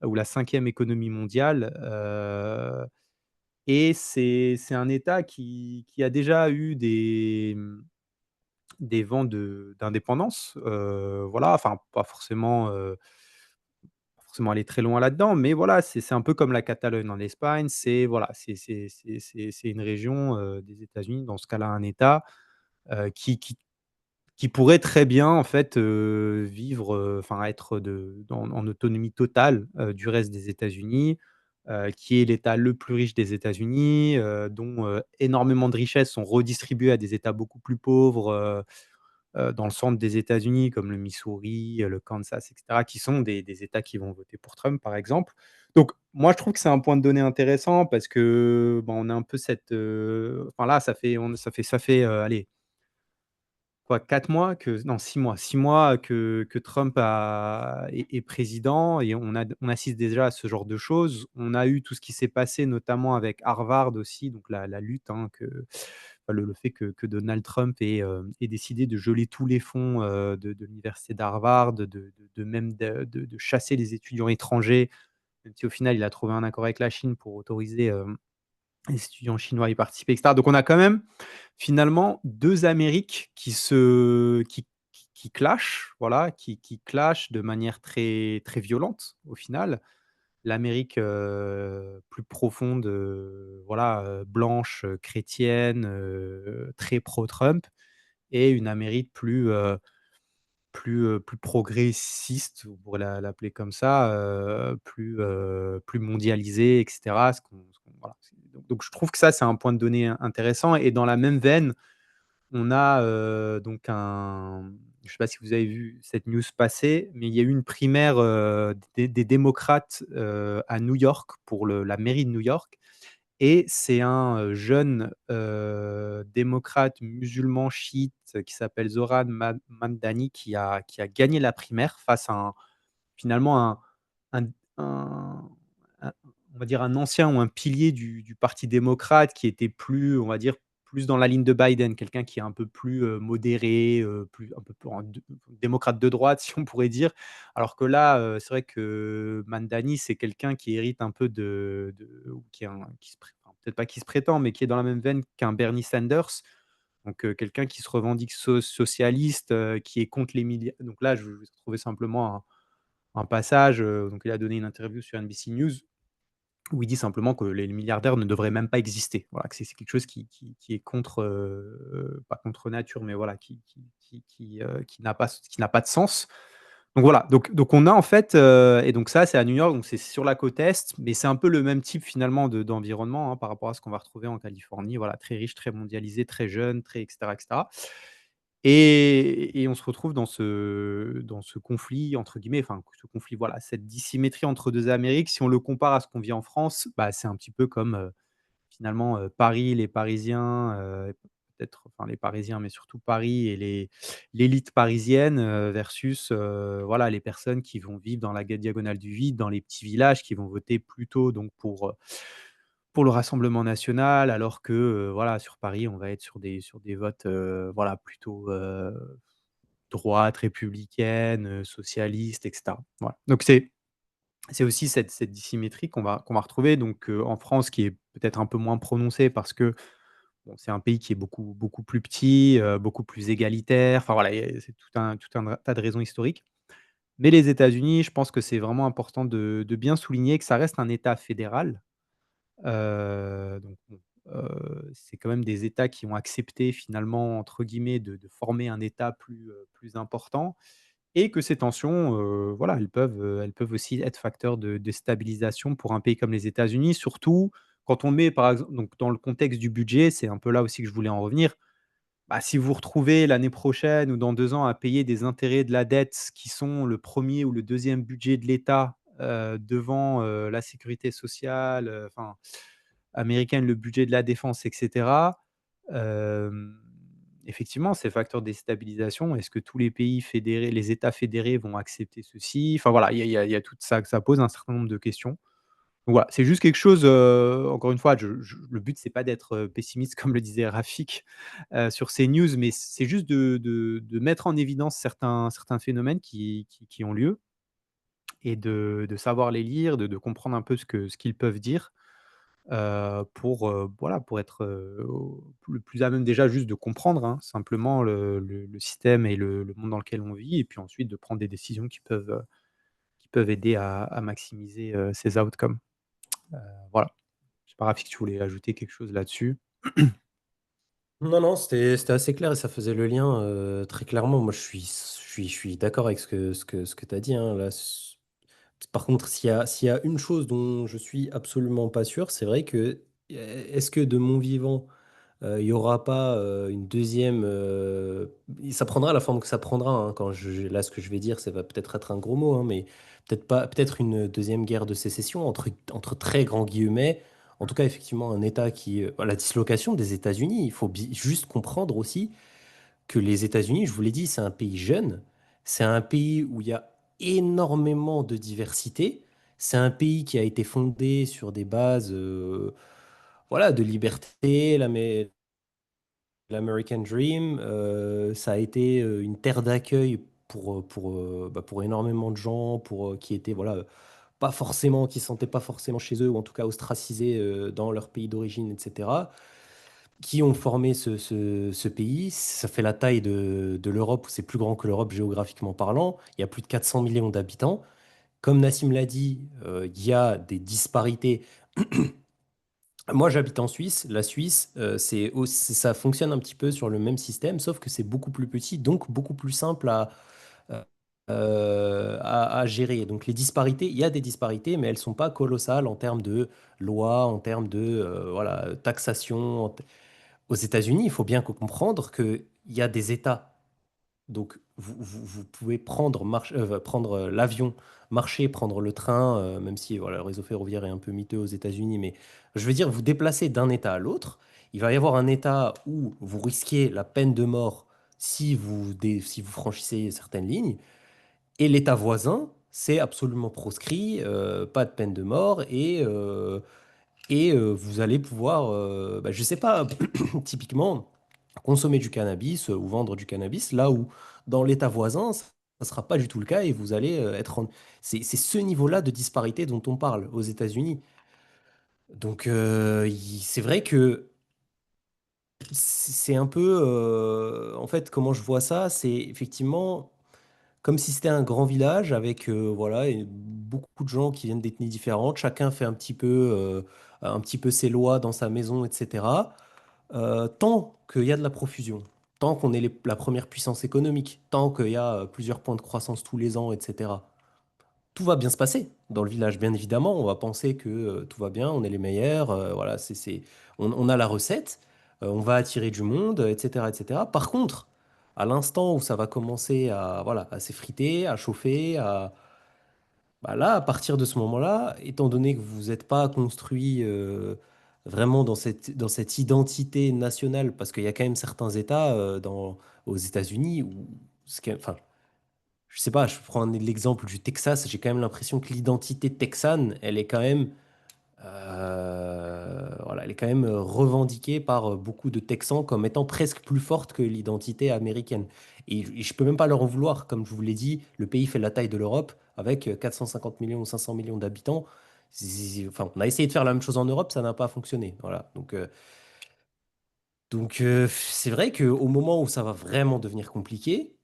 ou la cinquième économie mondiale, et c'est un État qui a déjà eu des vents d'indépendance, voilà, enfin pas forcément aller très loin là-dedans, mais voilà, c'est un peu comme la Catalogne en Espagne, c'est voilà, c'est une région, des États-Unis, dans ce cas-là un État, qui pourrait très bien en fait, vivre, enfin être en autonomie totale, du reste des États-Unis, qui est l'État le plus riche des États-Unis, dont, énormément de richesses sont redistribuées à des États beaucoup plus pauvres, dans le centre des États-Unis comme le Missouri, le Kansas et cetera, qui sont des États qui vont voter pour Trump, par exemple. Donc moi, je trouve que c'est un point de données intéressant parce que, ben, on a un peu cette, enfin là, allez, quoi, 4 mois que non 6 mois que Trump est président et on assiste déjà à ce genre de choses. On a eu tout ce qui s'est passé notamment avec Harvard aussi, donc la lutte, hein, enfin le fait que Donald Trump ait décidé de geler tous les fonds, de l'université d'Harvard, de même de chasser les étudiants étrangers, même si au final il a trouvé un accord avec la Chine pour autoriser, les étudiants chinois y participer et cetera. Donc on a quand même, finalement, 2 Amériques qui clashent, voilà, qui clashent de manière très très violente, au final. L'Amérique, plus profonde, voilà, blanche, chrétienne, très pro-Trump et une Amérique plus progressiste, on pourrait l'appeler comme ça, plus mondialisée et cetera. Ce qu'on voilà, donc je trouve que ça, c'est un point de données intéressant et dans la même veine, on a, donc je ne sais pas si vous avez vu cette news passer, mais il y a eu une primaire, des démocrates, à New York pour la mairie de New York et c'est un, jeune, démocrate musulman chiite qui s'appelle Zoran Mamdani qui a gagné la primaire face à finalement un un un on va dire un ancien ou un pilier du parti démocrate qui était plus, on va dire, plus dans la ligne de Biden, quelqu'un qui est un peu plus, modéré, un peu plus en démocrate de droite, si on pourrait dire. Alors que là, c'est vrai que Mandani, c'est quelqu'un qui hérite un peu ou qui se pré enfin, peut-être pas qui se prétend, mais qui est dans la même veine qu'un Bernie Sanders. Donc, quelqu'un qui se revendique socialiste, qui est contre les milliards. Donc là, je vais trouver simplement un passage, donc il a donné une interview sur NBC News où il dit simplement que les milliardaires ne devraient même pas exister. Voilà, que c'est quelque chose qui est contre, pas contre nature, mais voilà, qui n'a pas de sens. Donc voilà, donc on a en fait, et donc ça, c'est à New York, donc c'est sur la côte est, mais c'est un peu le même type finalement d'environnement, hein, par rapport à ce qu'on va retrouver en Californie. Voilà, très riche, très mondialisé, très jeune, très et cetera et cetera. Et on se retrouve dans ce «conflit» entre guillemets, enfin ce conflit, voilà, cette dissymétrie entre 2 Amériques. Si on le compare à ce qu'on vit en France, bah, c'est un petit peu comme, finalement, Paris, les Parisiens, peut-être enfin les Parisiens, mais surtout Paris et l'élite parisienne, versus, voilà, les personnes qui vont vivre dans la diagonale du vide, dans les petits villages, qui vont voter plutôt donc pour le Rassemblement national, alors que, voilà, sur Paris, on va être sur des votes, voilà, plutôt, droite, républicaine, socialiste et cetera. Voilà. Donc c'est aussi cette dissymétrie qu'on va retrouver donc, en France qui est peut-être un peu moins prononcée parce que, bon, c'est un pays qui est beaucoup beaucoup plus petit, beaucoup plus égalitaire, enfin voilà, c'est tout un tas de raisons historiques. Mais les États-Unis, je pense que c'est vraiment important de bien souligner que ça reste un État fédéral. Donc bon, c'est quand même des États qui ont accepté finalement, entre guillemets, de former un État plus important et que ces tensions, voilà, elles peuvent aussi être facteurs de stabilisation pour un pays comme les États-Unis. Surtout quand on met par exemple donc dans le contexte du budget, c'est un peu là aussi que je voulais en revenir. Bah, si vous vous retrouvez l'année prochaine ou dans 2 ans à payer des intérêts de la dette qui sont le premier ou le deuxième budget de l'État, devant, la sécurité sociale, enfin américaine, le budget de la défense et cetera, hem, effectivement, c'est facteur de déstabilisation. Est-ce que tous les pays fédérés, les États fédérés vont accepter ceci? Enfin voilà, il y a tout ça pose un certain nombre de questions. Voilà, c'est juste quelque chose, encore une fois, je le but c'est pas d'être, pessimiste comme le disait Rafik, sur ces news, mais c'est juste de mettre en évidence certains phénomènes qui ont lieu et de savoir les lire, de comprendre un peu ce qu'ils peuvent dire, pour, voilà, pour être, le plus à même déjà juste de comprendre, hein, simplement le système et le monde dans lequel on vit et puis ensuite de prendre des décisions qui peuvent aider à maximiser, ces outcomes. Voilà. Je sais pas Rafik, si tu voulais ajouter quelque chose là-dessus? Non, non, c'était assez clair et ça faisait le lien, très clairement. Moi, je suis d'accord avec ce que tu as dit, hein, là. Par contre, s'il y a une chose dont je suis absolument pas sûr, c'est vrai que, est-ce que de mon vivant, il y aura pas, une deuxième, ça prendra la forme que ça prendra, hein, quand là, ce que je vais dire, ça va peut-être être un gros mot, hein, mais peut-être pas, peut-être une deuxième guerre de sécession entre très grands guillemets. En tout cas, effectivement, un État qui, la dislocation des États-Unis. Il faut juste comprendre aussi que les États-Unis, je vous l'ai dit, c'est un pays jeune, c'est un pays où il y a énormément de diversité, c'est un pays qui a été fondé sur des bases, voilà, de liberté, l'American Dream. Ça a été, une terre d'accueil pour énormément de gens, qui étaient, voilà, pas forcément, qui se sentaient pas forcément chez eux, ou en tout cas ostracisés, dans leur pays d'origine, etc., qui ont formé ce pays. Ça fait la taille de l'Europe, ou c'est plus grand que l'Europe géographiquement parlant. Il y a plus de 400 millions d'habitants. Comme Nassim l'a dit, il y a des disparités. Moi, j'habite en Suisse. La Suisse, ça fonctionne un petit peu sur le même système, sauf que c'est beaucoup plus petit, donc beaucoup plus simple euh, à gérer. Donc les disparités, il y a des disparités, mais elles sont pas colossales en termes de loi, en termes de, voilà, taxation. Aux États-Unis, il faut bien comprendre qu'il y a des États. Donc, vous pouvez prendre l'avion, marcher, prendre le train, même si voilà, le réseau ferroviaire est un peu miteux aux États-Unis, mais je veux dire, vous déplacer d'un État à l'autre. Il va y avoir un État où vous risquez la peine de mort si vous franchissez certaines lignes, et l'État voisin, c'est absolument proscrit, pas de peine de mort, et vous allez pouvoir, bah, je sais pas, typiquement, consommer du cannabis, ou vendre du cannabis, là où dans l'État voisin, ça ne sera pas du tout le cas et vous allez, C'est ce niveau-là de disparité dont on parle aux États-Unis. Donc, c'est vrai que c'est un peu, en fait, comment je vois ça, c'est effectivement comme si c'était un grand village avec, voilà, et beaucoup de gens qui viennent d'ethnies différentes. Chacun fait un petit peu ses lois dans sa maison, etc. Tant qu'il y a de la profusion, tant qu'on est la première puissance économique, tant qu'il y a, plusieurs points de croissance tous les ans, etc., tout va bien se passer dans le village. Bien évidemment, on va penser que, tout va bien, on est les meilleurs, voilà, on a la recette, on va attirer du monde, etc., etc. Par contre, à l'instant où ça va commencer voilà, à s'effriter, à chauffer, bah là, à partir de ce moment-là, étant donné que vous n'êtes pas construit, vraiment dans cette identité nationale, parce qu'il y a quand même certains États, aux États-Unis où, enfin, je sais pas, je prends l'exemple du Texas, j'ai quand même l'impression que l'identité texane, elle est quand même, voilà, elle est quand même, revendiquée par, beaucoup de Texans comme étant presque plus forte que l'identité américaine. Et je peux même pas leur en vouloir. Comme je vous l'ai dit, le pays fait la taille de l'Europe avec, 450 millions ou 500 millions d'habitants. Enfin, on a essayé de faire la même chose en Europe, ça n'a pas fonctionné. Voilà. Donc, c'est vrai qu'au moment où ça va vraiment devenir compliqué,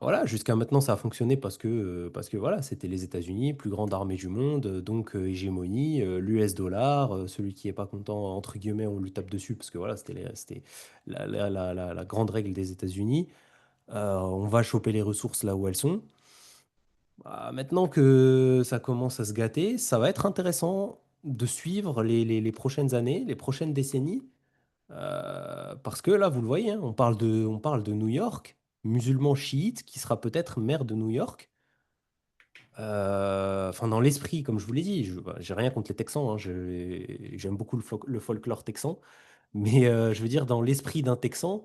voilà, jusqu'à maintenant, ça a fonctionné parce que voilà, c'était les États-Unis, plus grande armée du monde, donc, hégémonie, l'US dollar, celui qui est pas content, entre guillemets, on lui tape dessus parce que voilà, c'était la grande règle des États-Unis. On va choper les ressources là où elles sont. Bah, maintenant que ça commence à se gâter, ça va être intéressant de suivre les prochaines années, les prochaines décennies, parce que là, vous le voyez, hein, on parle de New York, musulman chiite, qui sera peut-être maire de New York. Enfin, dans l'esprit, comme je vous l'ai dit, bah, j'ai rien contre les Texans, hein, j'aime beaucoup le folklore texan, mais, je veux dire, dans l'esprit d'un Texan,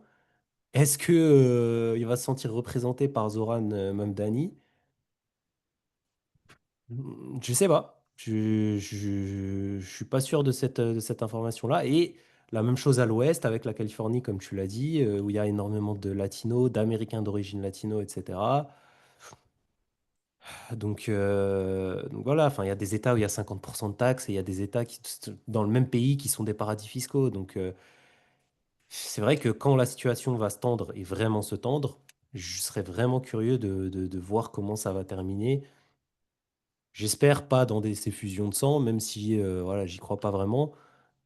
est-ce que, il va se sentir représenté par Zoran, Mamdani? Je sais pas. Je suis pas sûr de cette information-là. Et la même chose à l'ouest avec la Californie, comme tu l'as dit, où il y a énormément de latinos, d'Américains d'origine latino, etc. Donc voilà, enfin, il y a des États où il y a 50% de taxes et il y a des États dans le même pays qui sont des paradis fiscaux. C'est vrai que quand la situation va se tendre et vraiment se tendre, je serais vraiment curieux de voir comment ça va terminer. J'espère pas dans ces fusions de sang, même si voilà, j'y crois pas vraiment.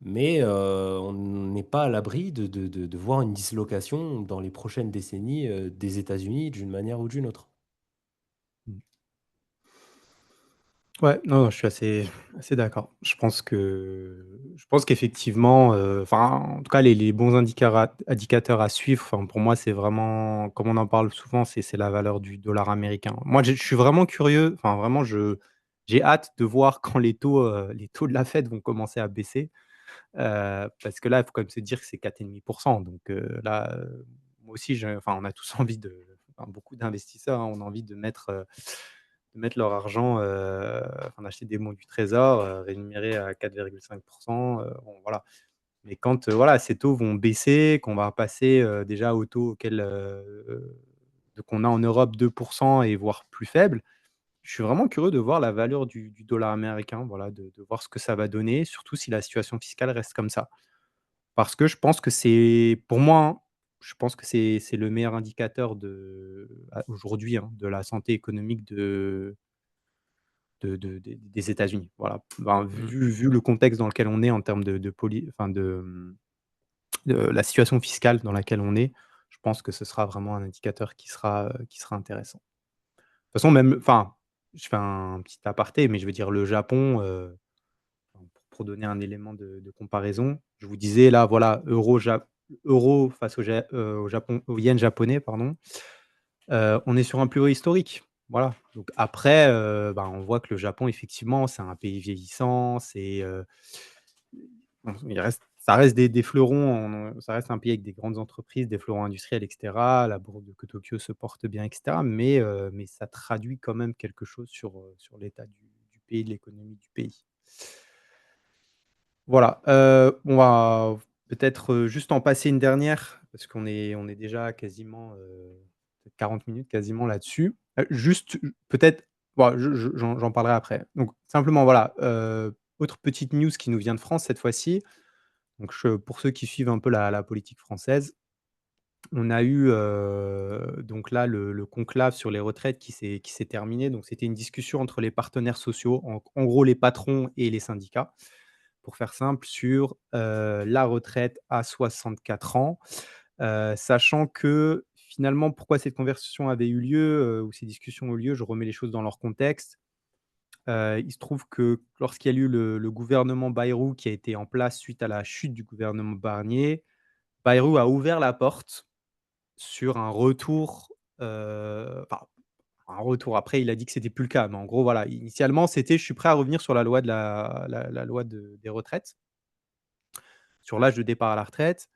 Mais on n'est pas à l'abri de voir une dislocation dans les prochaines décennies des États-Unis d'une manière ou d'une autre. Mmh. Ouais, non, non, je suis assez d'accord. Je pense qu'effectivement, enfin, en tout cas, les bons indicateurs à suivre, enfin, pour moi, c'est vraiment comme on en parle souvent, c'est la valeur du dollar américain. Moi, je suis vraiment curieux, enfin, vraiment, j'ai hâte de voir quand les taux de la Fed vont commencer à baisser, parce que là, il faut quand même se dire que c'est 4,5 donc là, moi aussi, enfin, on a tous envie enfin, beaucoup d'investisseurs, hein, on a envie de mettre leur argent, enfin d'acheter des bons du trésor, rémunérés à 4,5 bon voilà. Mais quand, voilà, ces taux vont baisser, qu'on va passer, déjà aux taux auxquels, qu'on a en Europe 2 et voire plus faibles, je suis vraiment curieux de voir la valeur du dollar américain, voilà, de voir ce que ça va donner, surtout si la situation fiscale reste comme ça. Parce que je pense que c'est pour moi, hein, je pense que c'est le meilleur indicateur aujourd'hui, hein, de la santé économique des États-Unis, voilà. Ben, Mm. vu le contexte dans lequel on est en termes de poli enfin de la situation fiscale dans laquelle on est, je pense que ce sera vraiment un indicateur qui sera intéressant. De toute façon, même enfin, je fais un petit aparté, mais je veux dire le Japon, enfin, pour donner un élément de comparaison, je vous disais là, voilà, euro face au Japon au yen japonais, pardon. On est sur un plus haut historique. Voilà, donc après, bah, on voit que le Japon effectivement, c'est un pays vieillissant, bon, ça reste des fleurons, ça reste un pays avec des grandes entreprises, des fleurons industriels et cetera. La bourse de Tokyo se porte bien et cetera, mais ça traduit quand même quelque chose sur l'état du pays, de l'économie du pays. Voilà, on va peut-être, juste en passer une dernière parce qu'on est déjà quasiment, peut-être 40 minutes quasiment là-dessus. Juste, peut-être, bon, j'en parlerai après. Donc simplement voilà, autre petite news qui nous vient de France cette fois-ci. Donc pour ceux qui suivent un peu la politique française, on a eu, donc là le conclave sur les retraites qui s'est terminé. Donc c'était une discussion entre les partenaires sociaux, en gros les patrons et les syndicats pour faire simple, sur, la retraite à 64 ans. Sachant que finalement, pourquoi cette conversation avait eu lieu, ou ces discussions ont eu lieu, je remets les choses dans leur contexte. Il se trouve que lorsqu'il y a eu le gouvernement Bayrou qui a été en place suite à la chute du gouvernement Barnier, Bayrou a ouvert la porte sur un retour, enfin un retour, après il a dit que c'était plus le cas, mais en gros voilà, initialement c'était: «Je suis prêt à revenir sur la loi de la loi des retraites». Sur l'âge de départ à la retraite,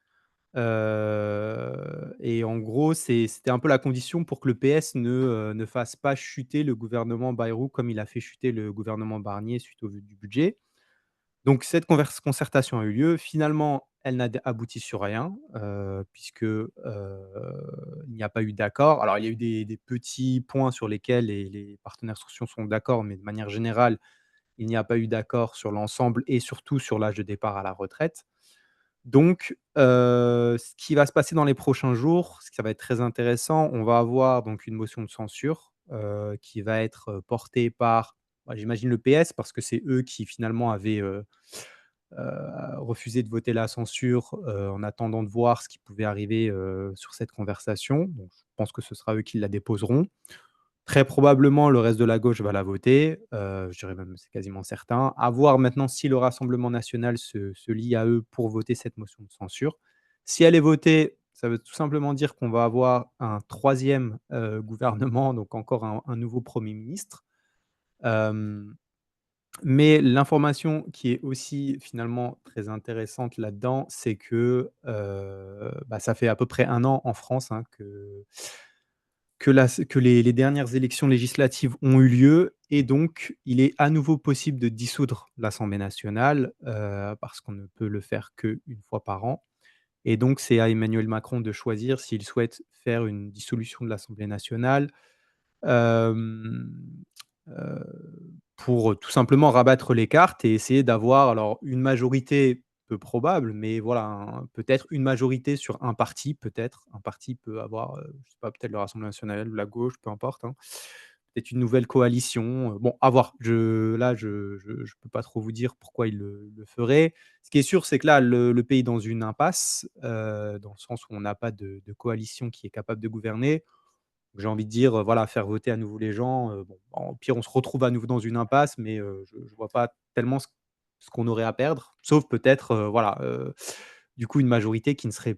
et en gros, c'était un peu la condition pour que le PS ne fasse pas chuter le gouvernement Bayrou comme il a fait chuter le gouvernement Barnier suite au du budget. Donc cette concertation a eu lieu. Finalement, elle n'a abouti sur rien, puisque, il n'y a pas eu d'accord. Alors il y a eu des petits points sur lesquels les partenaires sociaux sont d'accord, mais de manière générale, il n'y a pas eu d'accord sur l'ensemble et surtout sur l'âge de départ à la retraite. Donc, ce qui va se passer dans les prochains jours, ce qui va être très intéressant, on va avoir donc une motion de censure, qui va être, portée par, bah, j'imagine le PS parce que c'est eux qui finalement avaient, refusé de voter la censure, en attendant de voir ce qui pouvait arriver, sur cette conversation. Donc je pense que ce sera eux qui la déposeront. Très probablement, le reste de la gauche va la voter, je dirais même c'est quasiment certain. À voir maintenant si le Rassemblement national se lie à eux pour voter cette motion de censure. Si elle est votée, ça veut tout simplement dire qu'on va avoir un troisième gouvernement, donc encore un nouveau Premier ministre. Hem, mais l'information qui est aussi finalement très intéressante là-dedans, c'est que, bah, ça fait à peu près 1 an en France, hein, que que les dernières élections législatives ont eu lieu et donc il est à nouveau possible de dissoudre l'Assemblée nationale, parce qu'on ne peut le faire qu'1 fois par an et donc c'est à Emmanuel Macron de choisir s'il souhaite faire une dissolution de l'Assemblée nationale, hem, heu, pour tout simplement rabattre les cartes et essayer d'avoir alors une majorité peu probable, mais voilà, peut-être une majorité sur un parti, peut-être. Un parti peut avoir, je sais pas, peut-être le Rassemblement national ou la gauche, peu importe, hein. Peut-être une nouvelle coalition, bon, à voir. Je peux pas trop vous dire pourquoi il le ferait. Ce qui est sûr, c'est que là, le pays est dans une impasse, dans le sens où on n'a pas de coalition qui est capable de gouverner. J'ai envie de dire, voilà, faire voter à nouveau les gens, bon, au pire, on se retrouve à nouveau dans une impasse, mais je vois pas tellement ce qu'on aurait à perdre, sauf peut-être, voilà, du coup, une majorité qui ne serait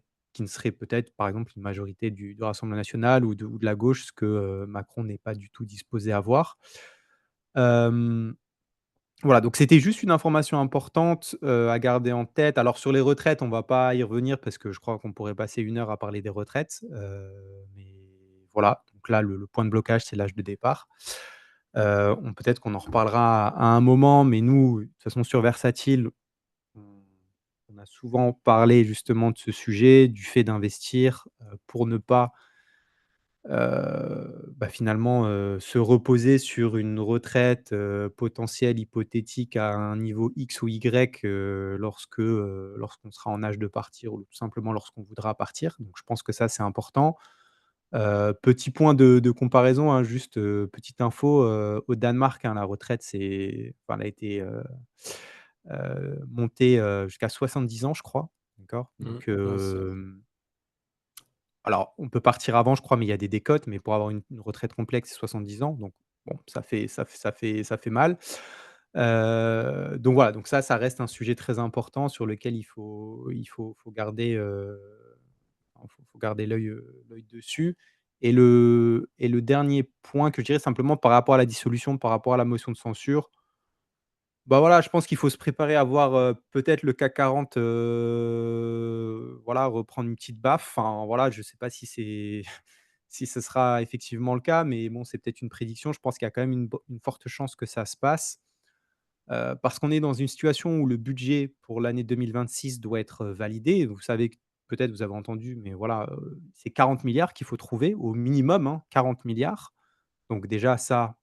peut-être, par exemple, une majorité du Rassemblement national ou de la gauche, ce que, Macron n'est pas du tout disposé à voir. Hem, voilà, donc c'était juste une information importante, à garder en tête. Alors sur les retraites, on va pas y revenir parce que je crois qu'on pourrait passer 1 heure à parler des retraites, mais voilà, donc là, le point de blocage, c'est l'âge de départ. On peut-être qu'on en reparlera à un moment, mais nous, de toute façon, sur Versatile, on on a souvent parlé justement de ce sujet, du fait d'investir, pour ne pas finalement, se reposer sur une retraite, potentielle, hypothétique à un niveau X ou Y, lorsqu'on sera en âge de partir ou tout simplement lorsqu'on voudra partir. Donc je pense que ça, c'est important. Petit point de comparaison, hein, juste, petite info, au Danemark, hein, la retraite, elle a été, montée, jusqu'à 70 ans, je crois. D'accord? Mmh. Donc, Ouais, c'est alors, on peut partir avant, je crois, mais il y a des décotes, mais pour avoir une retraite complète, c'est 70 ans, donc bon, ça fait mal. Donc voilà, donc ça reste un sujet très important sur lequel il faut garder, faut garder l'œil dessus et le dernier point que je dirais simplement par rapport à la dissolution, par rapport à la motion de censure, bah, voilà, je pense qu'il faut se préparer à voir, peut-être le CAC 40, voilà, reprendre une petite baffe. Enfin, voilà, je sais pas si c'est si ce sera effectivement le cas, mais bon, c'est peut-être une prédiction. Je pense qu'il y a quand même une forte chance que ça se passe, parce qu'on est dans une situation où le budget pour l'année 2026 doit être, validé. Vous savez que peut-être vous avez entendu, mais voilà, c'est 40 milliards qu'il faut trouver au minimum, hein, 40 milliards. Donc déjà ça,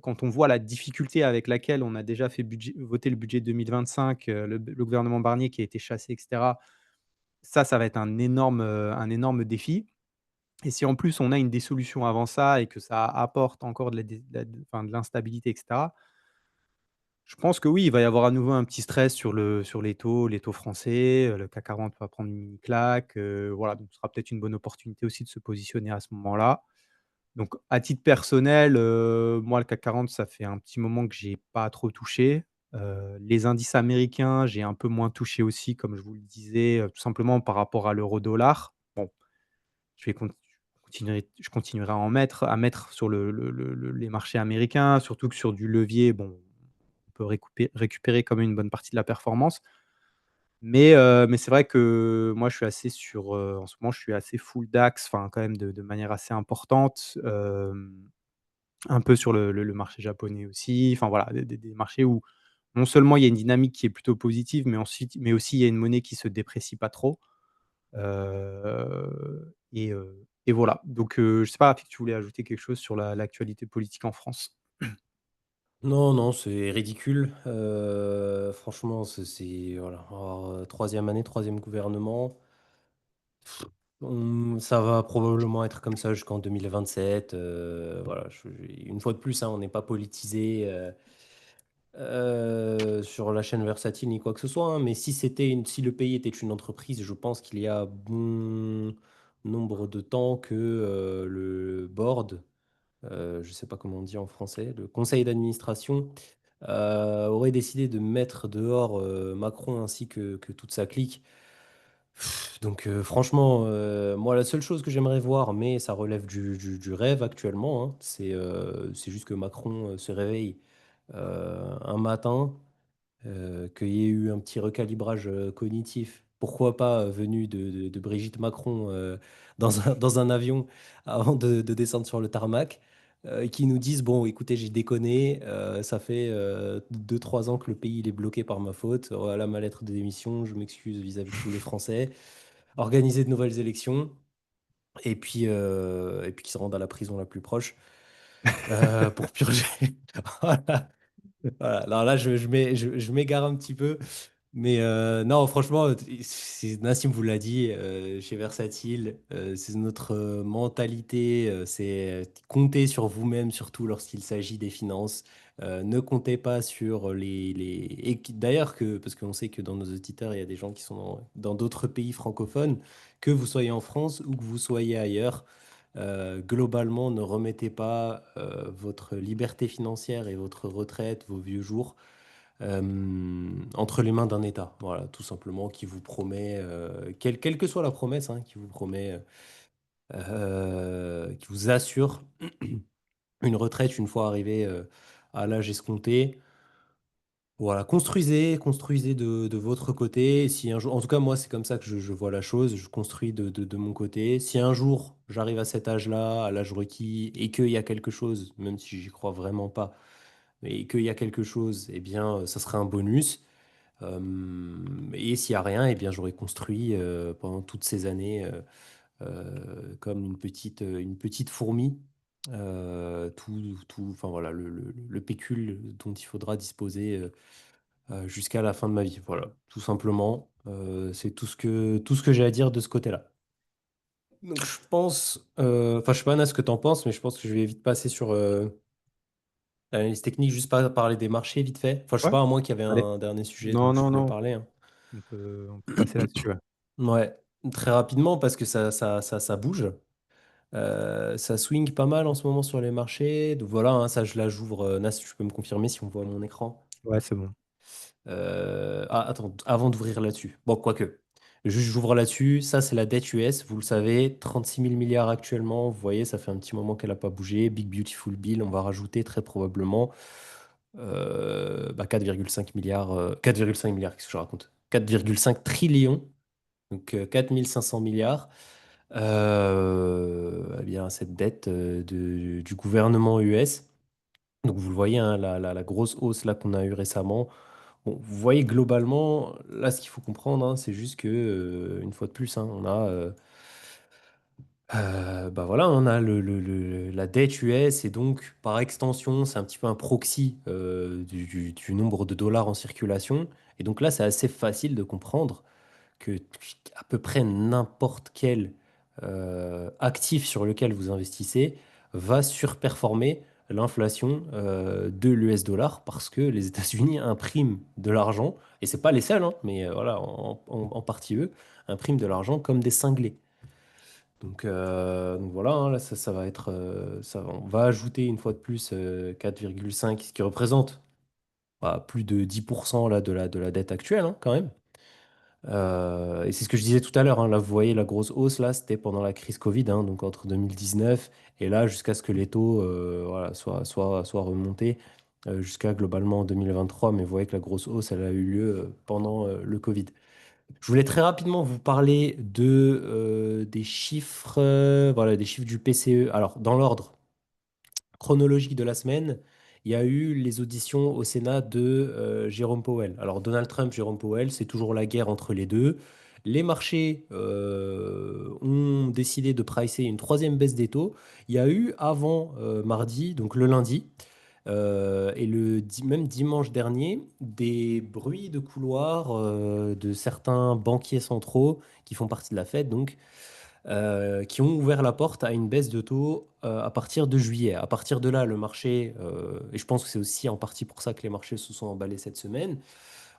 quand on voit la difficulté avec laquelle on a déjà fait voter le budget 2025, le gouvernement Barnier qui a été chassé et cetera, ça va être un énorme défi et si en plus on a une dissolution avant ça et que ça apporte encore de l'instabilité et cetera, je pense que oui, il va y avoir à nouveau un petit stress sur les taux français, le CAC 40 va prendre une mini claque, voilà, donc ce sera peut-être une bonne opportunité aussi de se positionner à ce moment-là. Donc à titre personnel, moi le CAC 40 ça fait un petit moment que j'ai pas trop touché. Les indices américains, j'ai un peu moins touché aussi comme je vous le disais, tout simplement par rapport à l'euro dollar. Bon, je continuerai à mettre sur les marchés américains, surtout que sur du levier, bon, on peut récupérer quand même une bonne partie de la performance. Mais c'est vrai que moi je suis assez sur, en ce moment je suis assez full DAX, enfin quand même de manière assez importante. Un peu sur le marché japonais aussi, enfin voilà, des marchés où non seulement il y a une dynamique qui est plutôt positive, mais aussi il y a une monnaie qui se déprécie pas trop, et voilà. Donc, je sais pas, si tu voulais ajouter quelque chose sur l'actualité politique en France? non, non, c'est ridicule. Franchement, voilà, alors, 3 année, troisième gouvernement. Ça va probablement être comme ça jusqu'en 2027. Voilà, une fois de plus, hein, on n'est pas politisé sur la chaîne Versatile ni quoi que ce soit, hein, mais si le pays était une entreprise, je pense qu'il y a bon nombre de temps que le board, je ne sais pas comment on dit en français, le conseil d'administration, aurait décidé de mettre dehors Macron ainsi que toute sa clique. Donc franchement, moi la seule chose que j'aimerais voir, mais ça relève du rêve actuellement, hein, c'est juste que Macron se réveille un matin, qu'il y ait eu un petit recalibrage cognitif pourquoi pas venu de Brigitte Macron dans un avion avant de descendre sur le tarmac, qui nous disent, bon, écoutez, j'ai déconné, ça fait 2, 3 ans que le pays il est bloqué par ma faute, voilà ma lettre de démission, je m'excuse vis-à-vis de tous les Français, organiser de nouvelles élections, et puis qu'ils se rendent à la prison la plus proche pour purger. Voilà. Voilà. Alors là, je m'égare un petit peu. Mais non, franchement, Nassim vous l'a dit, chez Versatile, c'est notre mentalité, c'est compter sur vous-même, surtout lorsqu'il s'agit des finances. Ne comptez pas sur d'ailleurs, parce qu'on sait que dans nos auditeurs, il y a des gens qui sont dans d'autres pays francophones, que vous soyez en France ou que vous soyez ailleurs, globalement, ne remettez pas votre liberté financière et votre retraite, vos vieux jours entre les mains d'un État. Voilà, tout simplement, qui vous promet, quelle que soit la promesse, hein, qui vous promet, qui vous assure une retraite une fois arrivé à l'âge escompté. Voilà, construisez de votre côté. Si un jour, en tout cas, moi, c'est comme ça que je vois la chose. Je construis de mon côté. Si un jour j'arrive à cet âge-là, à l'âge requis, et qu'il y a quelque chose, même si j'y crois vraiment pas, mais qu'il y a quelque chose, eh bien, ça serait un bonus. Et s'il n'y a rien, eh bien, j'aurais construit pendant toutes ces années comme une petite fourmi. Enfin voilà, le pécule dont il faudra disposer jusqu'à la fin de ma vie. Voilà, tout simplement. C'est tout ce que j'ai à dire de ce côté-là. Donc je pense, enfin je sais pas Anna ce que tu en penses, mais je pense que je vais vite passer sur l'analyse technique, juste pas parler des marchés vite fait. Enfin je sais Ouais, pas, à moins qu'il y avait allez. un dernier sujet dont Non, tu non, voulais non, parler, hein. on peut passer là-dessus, ouais. Ouais, très rapidement parce que ça bouge. Ça swing pas mal en ce moment sur les marchés. Donc voilà, hein, ça je la j'ouvre. Nas, tu peux me confirmer si on voit mon écran. Ouais, c'est bon. Ah, attends, avant d'ouvrir là-dessus. Bon, quoique. Juste, j'ouvre là-dessus. Ça, c'est la dette US. Vous le savez, 36 000 milliards actuellement. Vous voyez, ça fait un petit moment qu'elle n'a pas bougé. Big Beautiful Bill, on va rajouter très probablement 4,5 milliards. 4,5 milliards, qu'est-ce que je raconte? 4,5 trillions. Donc 4 500 milliards. Eh bien, cette dette du gouvernement US. Donc vous le voyez, hein, la grosse hausse là qu'on a eue récemment. Bon, vous voyez globalement, là ce qu'il faut comprendre, hein, c'est juste que, une fois de plus, hein, bah voilà, on a la dette US et donc par extension, c'est un petit peu un proxy du nombre de dollars en circulation. Et donc là, c'est assez facile de comprendre que à peu près n'importe quel actif sur lequel vous investissez va surperformer l'inflation de l'US dollar parce que les États-Unis impriment de l'argent, et c'est pas les seuls, hein, mais voilà, en partie eux, impriment de l'argent comme des cinglés. Donc voilà, hein, là ça va être, on va ajouter une fois de plus 4,5, ce qui représente plus de 10% là, de la dette actuelle, hein, quand même. Et c'est ce que je disais tout à l'heure, hein, là, vous voyez, la grosse hausse, là, c'était pendant la crise Covid, hein, donc entre 2019 et là, jusqu'à ce que les taux voilà, soient remontés jusqu'à globalement en 2023. Mais vous voyez que la grosse hausse, elle a eu lieu pendant le Covid. Je voulais très rapidement vous parler des chiffres, voilà, des chiffres du PCE. Alors, dans l'ordre chronologique de la semaine, il y a eu les auditions au Sénat de Jérôme Powell. Alors Donald Trump, Jérôme Powell, c'est toujours la guerre entre les deux. Les marchés ont décidé de pricer une troisième baisse des taux. Il y a eu avant mardi, donc le lundi, et même dimanche dernier, des bruits de couloir de certains banquiers centraux qui font partie de la Fed, donc qui ont ouvert la porte à une baisse de taux à partir de juillet. À partir de là, le marché, et je pense que c'est aussi en partie pour ça que les marchés se sont emballés cette semaine,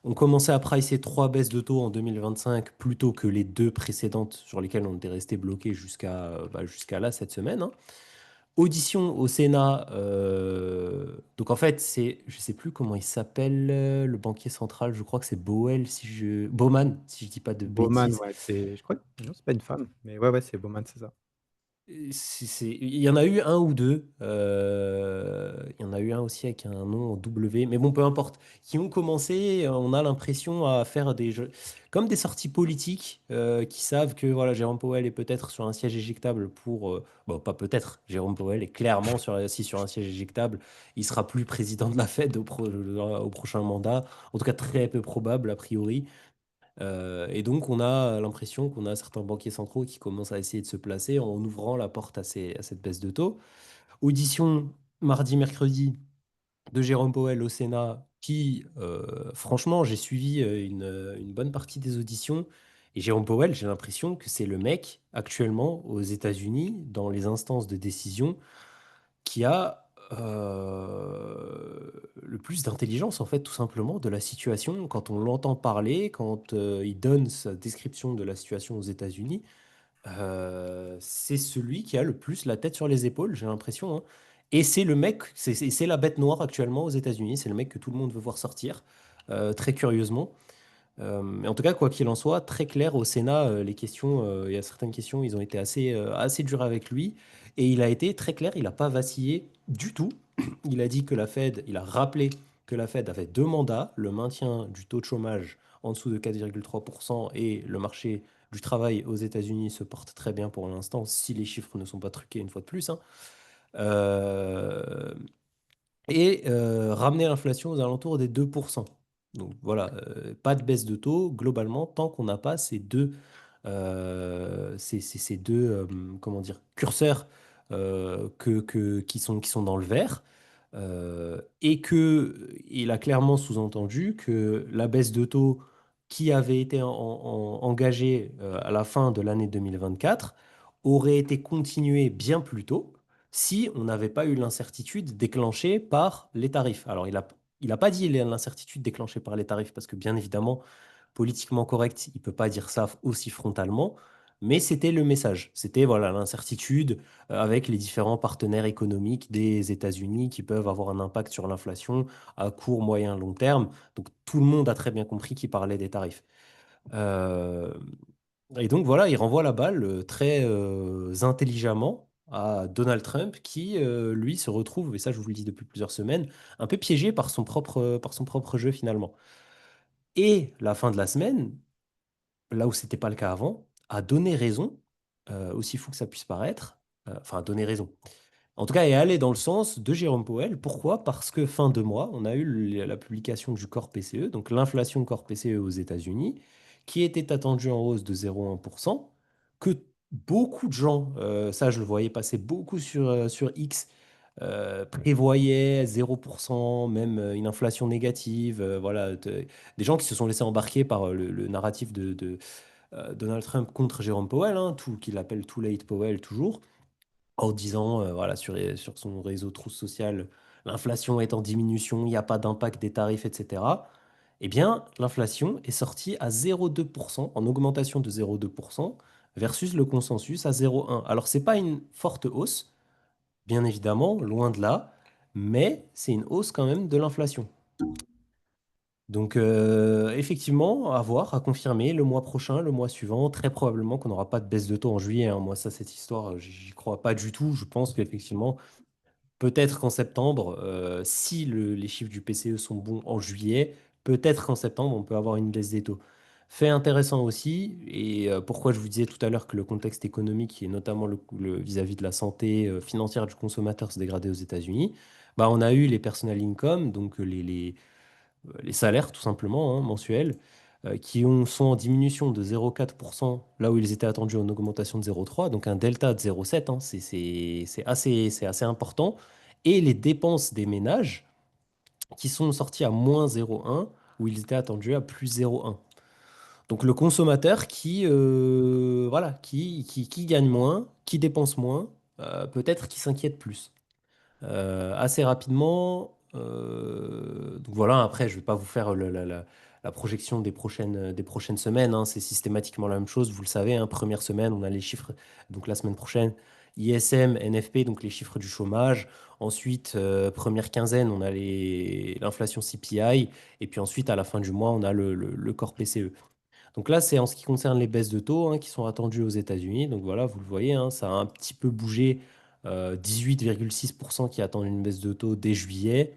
ont commencé à pricer 3 baisses de taux en 2025 plutôt que les deux précédentes sur lesquelles on était resté bloqué jusqu'à là cette semaine, hein. Audition au Sénat. Donc en fait, je sais plus comment il s'appelle, le banquier central. Je crois que c'est Bowman, si je dis pas de Bowman, bêtises. ouais, c'est je crois que non, c'est pas une femme, mais ouais, ouais, c'est Bowman, c'est ça. Il y en a eu un ou deux. Il y en a eu un aussi avec un nom en W. Mais bon, peu importe. Qui ont commencé, on a l'impression à faire des jeux, comme des sorties politiques qui savent que voilà, Jérôme Powell est peut-être sur un siège éjectable pour. Bon, pas peut-être. Jérôme Powell est clairement assis sur un siège éjectable. Il sera plus président de la Fed au prochain mandat. En tout cas, très peu probable, a priori. Et donc, on a l'impression qu'on a certains banquiers centraux qui commencent à essayer de se placer en ouvrant la porte à cette baisse de taux. Audition mardi, mercredi de Jérôme Powell au Sénat, qui, franchement, j'ai suivi une bonne partie des auditions. Et Jérôme Powell, j'ai l'impression que c'est le mec actuellement aux États-Unis, dans les instances de décision, qui a le plus d'intelligence, en fait, tout simplement, de la situation. Quand on l'entend parler, quand il donne sa description de la situation aux États-Unis, c'est celui qui a le plus la tête sur les épaules, j'ai l'impression, hein. Et c'est le mec, c'est la bête noire actuellement aux États-Unis. C'est le mec que tout le monde veut voir sortir, très curieusement. Mais en tout cas, quoi qu'il en soit, très clair au Sénat, les questions, il y a certaines questions, ils ont été assez durs avec lui. Et il a été très clair, il n'a pas vacillé du tout. Il a dit que la Fed, il a rappelé que la Fed avait deux mandats, le maintien du taux de chômage en dessous de 4,3% et le marché du travail aux États-Unis se porte très bien pour l'instant, si les chiffres ne sont pas truqués une fois de plus, hein. Euh, ramener l'inflation aux alentours des 2%. Donc voilà, pas de baisse de taux globalement tant qu'on n'a pas ces deux comment dire, curseurs qui sont dans le vert. Il a clairement sous-entendu que la baisse de taux qui avait été engagée à la fin de l'année 2024 aurait été continuée bien plus tôt si on n'avait pas eu l'incertitude déclenchée par les tarifs. Alors, il a pas dit l'incertitude déclenchée par les tarifs, parce que bien évidemment, politiquement correct, il peut pas dire ça aussi frontalement, mais c'était le message. C'était voilà l'incertitude avec les différents partenaires économiques des États-Unis qui peuvent avoir un impact sur l'inflation à court, moyen, long terme. Donc tout le monde a très bien compris qu'il parlait des tarifs. Euh, et donc voilà, il renvoie la balle très intelligemment à Donald Trump qui, lui, se retrouve, et ça je vous le dis depuis plusieurs semaines, un peu piégé par son propre jeu finalement. Et la fin de la semaine, là où c'était pas le cas avant, a donné raison, aussi fou que ça puisse paraître, enfin a donné raison. En tout cas, est allé dans le sens de Jérôme Powell. Pourquoi? Parce que fin de mois, on a eu la publication du corps PCE, donc l'inflation corps PCE aux États-Unis, qui était attendue en hausse de 0,1%, que beaucoup de gens, ça je le voyais passer beaucoup sur X, prévoyaient 0%, même une inflation négative. Voilà, des gens qui se sont laissés embarquer par le narratif de Donald Trump contre Jérôme Powell, hein, qu'il appelle Too Late Powell toujours en disant, voilà, sur son réseau trousse social, l'inflation est en diminution, il n'y a pas d'impact des tarifs, etc. Eh bien, l'inflation est sortie à 0,2%, en augmentation de 0,2%, versus le consensus à 0,1. Alors, c'est pas une forte hausse, bien évidemment, loin de là, mais c'est une hausse quand même de l'inflation. Donc, effectivement, à voir, à confirmer le mois prochain, le mois suivant. Très probablement qu'on n'aura pas de baisse de taux en juillet, hein. Moi, ça, cette histoire, j'y crois pas du tout. Je pense qu'effectivement, peut-être qu'en septembre, si les chiffres du PCE sont bons en juillet, peut-être qu'en septembre, on peut avoir une baisse des taux. Fait intéressant aussi, et pourquoi je vous disais tout à l'heure que le contexte économique, et notamment vis-à-vis de la santé financière du consommateur, se dégradait aux États-Unis, bah, on a eu les personal income, donc les salaires tout simplement, hein, mensuels, sont en diminution de 0,4%, là où ils étaient attendus en augmentation de 0,3%, donc un delta de 0,7, hein, c'est assez important. Et les dépenses des ménages qui sont sorties à moins 0,1, où ils étaient attendus à plus 0,1. Donc le consommateur voilà, qui gagne moins, qui dépense moins, peut-être qui s'inquiète plus assez rapidement. Donc voilà, après, je ne vais pas vous faire la projection des prochaines semaines, hein. C'est systématiquement la même chose. Vous le savez, hein, première semaine, on a les chiffres, donc la semaine prochaine, ISM, NFP, donc les chiffres du chômage. Ensuite, première quinzaine, on a l'inflation CPI. Et puis ensuite, à la fin du mois, on a le corps PCE. Donc là, c'est en ce qui concerne les baisses de taux hein, qui sont attendues aux États-Unis. Donc voilà, vous le voyez, hein, ça a un petit peu bougé. 18,6% qui attendent une baisse de taux dès juillet.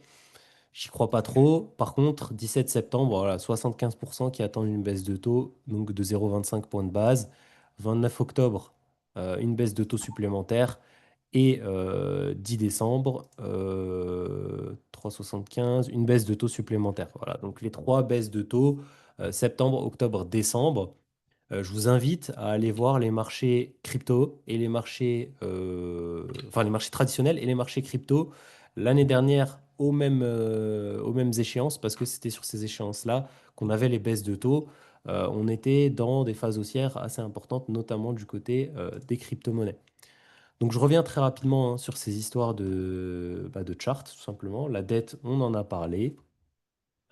J'y crois pas trop. Par contre, 17 septembre, voilà, 75% qui attendent une baisse de taux, donc de 0,25 points de base. 29 octobre, une baisse de taux supplémentaire. Et 10 décembre, 3,75, une baisse de taux supplémentaire. Voilà, donc les trois baisses de taux, septembre, octobre, décembre. Je vous invite à aller voir les marchés crypto et les marchés, enfin les marchés traditionnels et les marchés crypto l'année dernière aux mêmes échéances, parce que c'était sur ces échéances-là qu'on avait les baisses de taux. On était dans des phases haussières assez importantes, notamment du côté des crypto-monnaies. Donc je reviens très rapidement hein, sur ces histoires de charts, tout simplement. La dette, on en a parlé.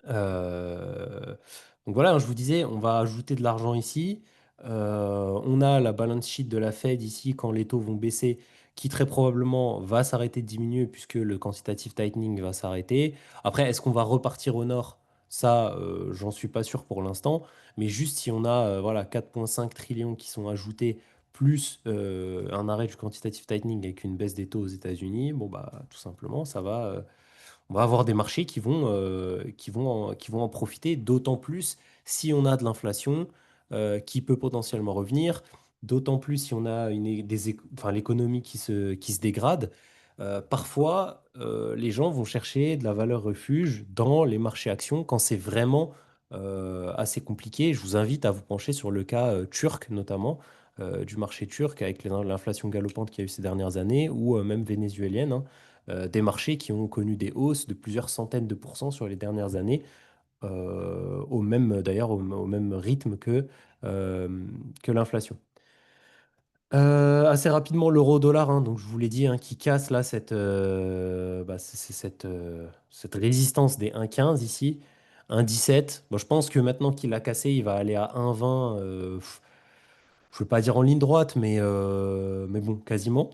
Euh, donc voilà, hein, je vous disais, on va ajouter de l'argent ici. On a la balance sheet de la Fed ici quand les taux vont baisser, qui très probablement va s'arrêter de diminuer puisque le quantitative tightening va s'arrêter. Après, est-ce qu'on va repartir au nord? Ça, j'en suis pas sûr pour l'instant. Mais juste si on a voilà, 4,5 trillions qui sont ajoutés, plus un arrêt du quantitative tightening avec une baisse des taux aux États-Unis, bon bah tout simplement, on va avoir des marchés qui vont en profiter, d'autant plus si on a de l'inflation qui peut potentiellement revenir, d'autant plus si on a enfin, l'économie qui se dégrade. Parfois, les gens vont chercher de la valeur refuge dans les marchés actions quand c'est vraiment assez compliqué. Je vous invite à vous pencher sur le cas turc, notamment, du marché turc avec l'inflation galopante qu'il y a eu ces dernières années, ou même vénézuélienne, hein, des marchés qui ont connu des hausses de plusieurs centaines de pourcents sur les dernières années, au même d'ailleurs au même rythme euh, que l'inflation. Assez rapidement, l'euro-dollar, hein, donc je vous l'ai dit, hein, qui casse là cette résistance des 1,15 ici, 1,17. Bon, je pense que maintenant qu'il a cassé, il va aller à 1,20. Je ne veux pas dire en ligne droite, mais bon, quasiment.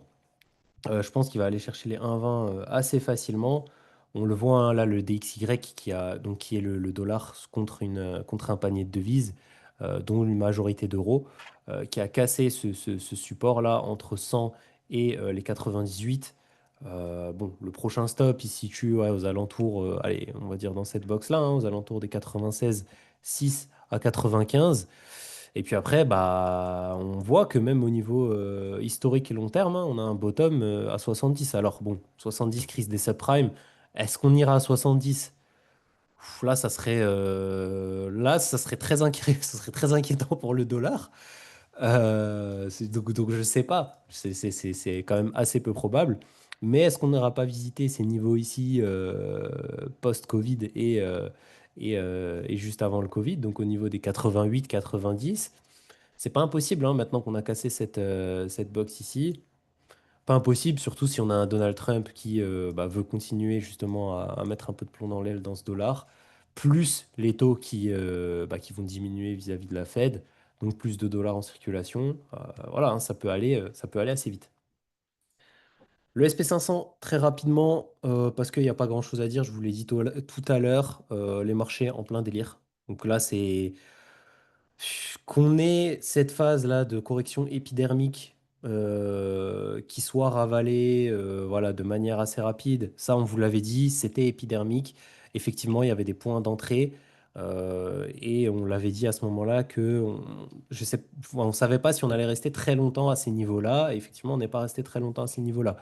Je pense qu'il va aller chercher les 1,20 assez facilement. On le voit hein, là, le DXY qui est le dollar contre contre un panier de devises, dont une majorité d'euros, qui a cassé ce support-là entre 100 et les 98. Bon, le prochain stop, il se situe ouais, aux alentours, allez, on va dire dans cette box-là, hein, aux alentours des 96,6 à 95. Et puis après, bah, on voit que même au niveau historique et long terme, hein, on a un bottom à 70. Alors bon, 70 crise des subprimes, est-ce qu'on ira à 70? Là, ça serait très ça serait très inquiétant pour le dollar. Donc je sais pas. C'est quand même assez peu probable. Mais est-ce qu'on n'aura pas visité ces niveaux ici post-Covid et juste avant le Covid, donc au niveau des 88, 90? C'est pas impossible, hein, maintenant qu'on a cassé cette box ici. Pas impossible, surtout si on a un Donald Trump qui bah, veut continuer justement à mettre un peu de plomb dans l'aile dans ce dollar, plus les taux qui vont diminuer vis-à-vis de la Fed, donc plus de dollars en circulation. Voilà, hein, ça peut aller assez vite. Le SP 500 très rapidement, parce qu'il n'y a pas grand-chose à dire, je vous l'ai dit tout à l'heure, les marchés en plein délire. Donc là, c'est qu'on ait cette phase-là de correction épidermique qui soit ravalée voilà, de manière assez rapide, ça on vous l'avait dit, c'était épidermique. Effectivement, il y avait des points d'entrée et on l'avait dit à ce moment-là je sais, on ne savait pas si on allait rester très longtemps à ces niveaux-là. Et effectivement, on n'est pas resté très longtemps à ces niveaux-là.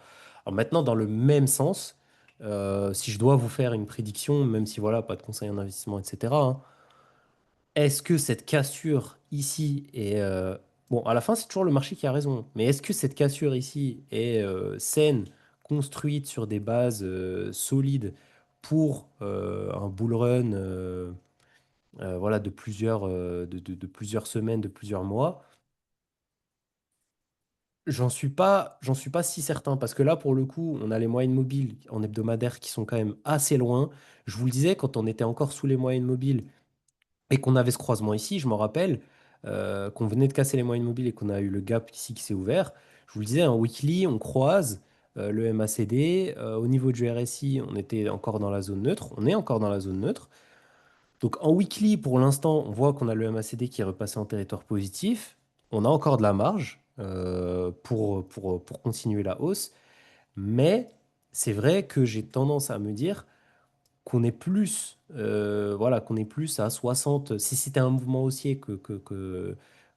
Alors maintenant, dans le même sens, si je dois vous faire une prédiction, même si voilà, pas de conseil en investissement, etc., hein, est-ce que cette cassure ici est... Bon, à la fin, c'est toujours le marché qui a raison. Mais est-ce que cette cassure ici est saine, construite sur des bases solides pour un bull run voilà, de plusieurs semaines, de plusieurs mois? J'en suis pas si certain parce que là, pour le coup, on a les moyennes mobiles en hebdomadaire qui sont quand même assez loin. Je vous le disais, quand on était encore sous les moyennes mobiles, et qu'on avait ce croisement ici, je m'en rappelle, qu'on venait de casser les moyennes mobiles et qu'on a eu le gap ici qui s'est ouvert. Je vous le disais, en weekly, on croise le MACD. Au niveau du RSI, on était encore dans la zone neutre. On est encore dans la zone neutre. Donc en weekly, pour l'instant, on voit qu'on a le MACD qui est repassé en territoire positif. On a encore de la marge pour continuer la hausse. Mais c'est vrai que j'ai tendance à me dire qu'on est plus, voilà, qu'on est plus à 60. Si c'était un mouvement haussier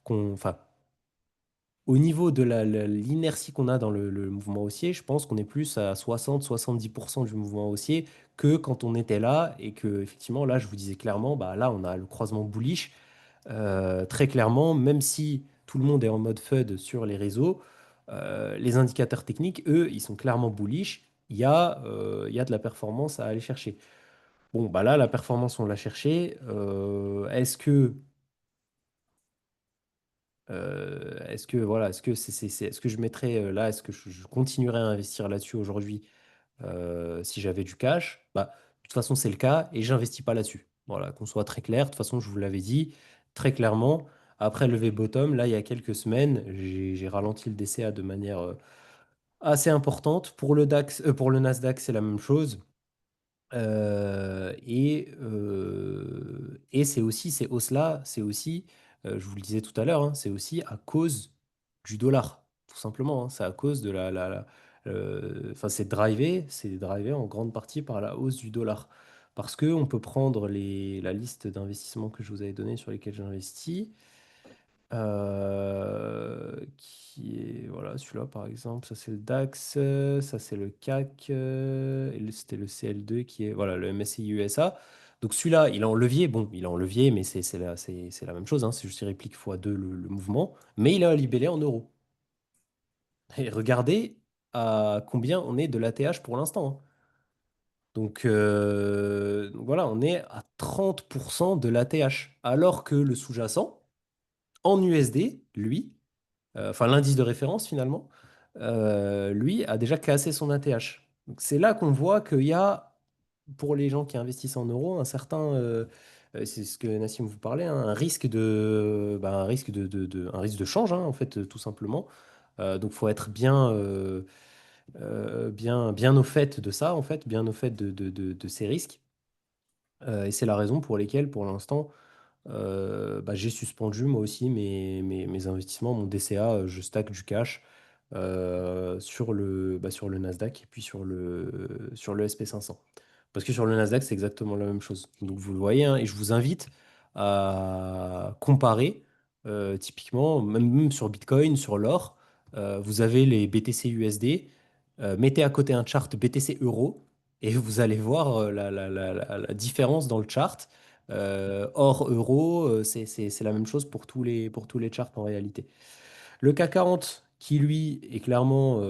enfin, au niveau de l'inertie qu'on a dans le mouvement haussier, je pense qu'on est plus à 60-70% du mouvement haussier que quand on était là et que, effectivement, là, je vous disais clairement, bah là, on a le croisement bullish. Très clairement, même si tout le monde est en mode FUD sur les réseaux, les indicateurs techniques, eux, ils sont clairement bullish. Il y a de la performance à aller chercher. Bon, bah là, la performance, on l'a cherchée. Est-ce que est-ce que je mettrais là, est-ce que je continuerai à investir là-dessus aujourd'hui si j'avais du cash? Bah, de toute façon, c'est le cas et j'investis pas là-dessus. Voilà, qu'on soit très clair. De toute façon, je vous l'avais dit très clairement. Après le lever bottom, là, il y a quelques semaines, j'ai ralenti le DCA de manière assez importante. Pour le DAX, pour le Nasdaq, c'est la même chose. Et c'est aussi, ces hausses-là, c'est aussi, je vous le disais tout à l'heure, hein, c'est aussi à cause du dollar, tout simplement, hein. C'est à cause de enfin, c'est drivé en grande partie par la hausse du dollar. Parce que on peut prendre la liste d'investissements que je vous avais donnée sur lesquels j'ai investi. Qui est, voilà, celui-là par exemple, ça c'est le DAX, ça c'est le CAC, c'était le CL2 qui est, voilà, le MSCI USA. Donc celui-là, il est en levier, bon, il est en levier, mais c'est la même chose, hein, c'est juste qu'il réplique x2 le mouvement, mais il est libellé en euros. Et regardez à combien on est de l'ATH pour l'instant, hein. Donc voilà, on est à 30% de l'ATH, alors que le sous-jacent, en USD, lui, enfin l'indice de référence finalement, lui a déjà cassé son ATH. Donc c'est là qu'on voit qu'il y a, pour les gens qui investissent en euros, un certain, c'est ce que Nassim vous parlait, hein, un risque de change, hein, en fait, tout simplement. Donc il faut être bien au fait de ça, en fait, bien au fait de ces risques. Et c'est la raison pour laquelle, pour l'instant, bah, j'ai suspendu moi aussi mes investissements, mon DCA, je stack du cash sur le Nasdaq et puis sur le SP 500. Parce que sur le Nasdaq, c'est exactement la même chose. Donc vous le voyez, hein, et je vous invite à comparer, typiquement, même sur Bitcoin, sur l'or, vous avez les BTC USD, mettez à côté un chart BTC euro, et vous allez voir la différence dans le chart. Or, euro, c'est la même chose pour tous les charts en réalité. Le CAC 40, qui lui est clairement,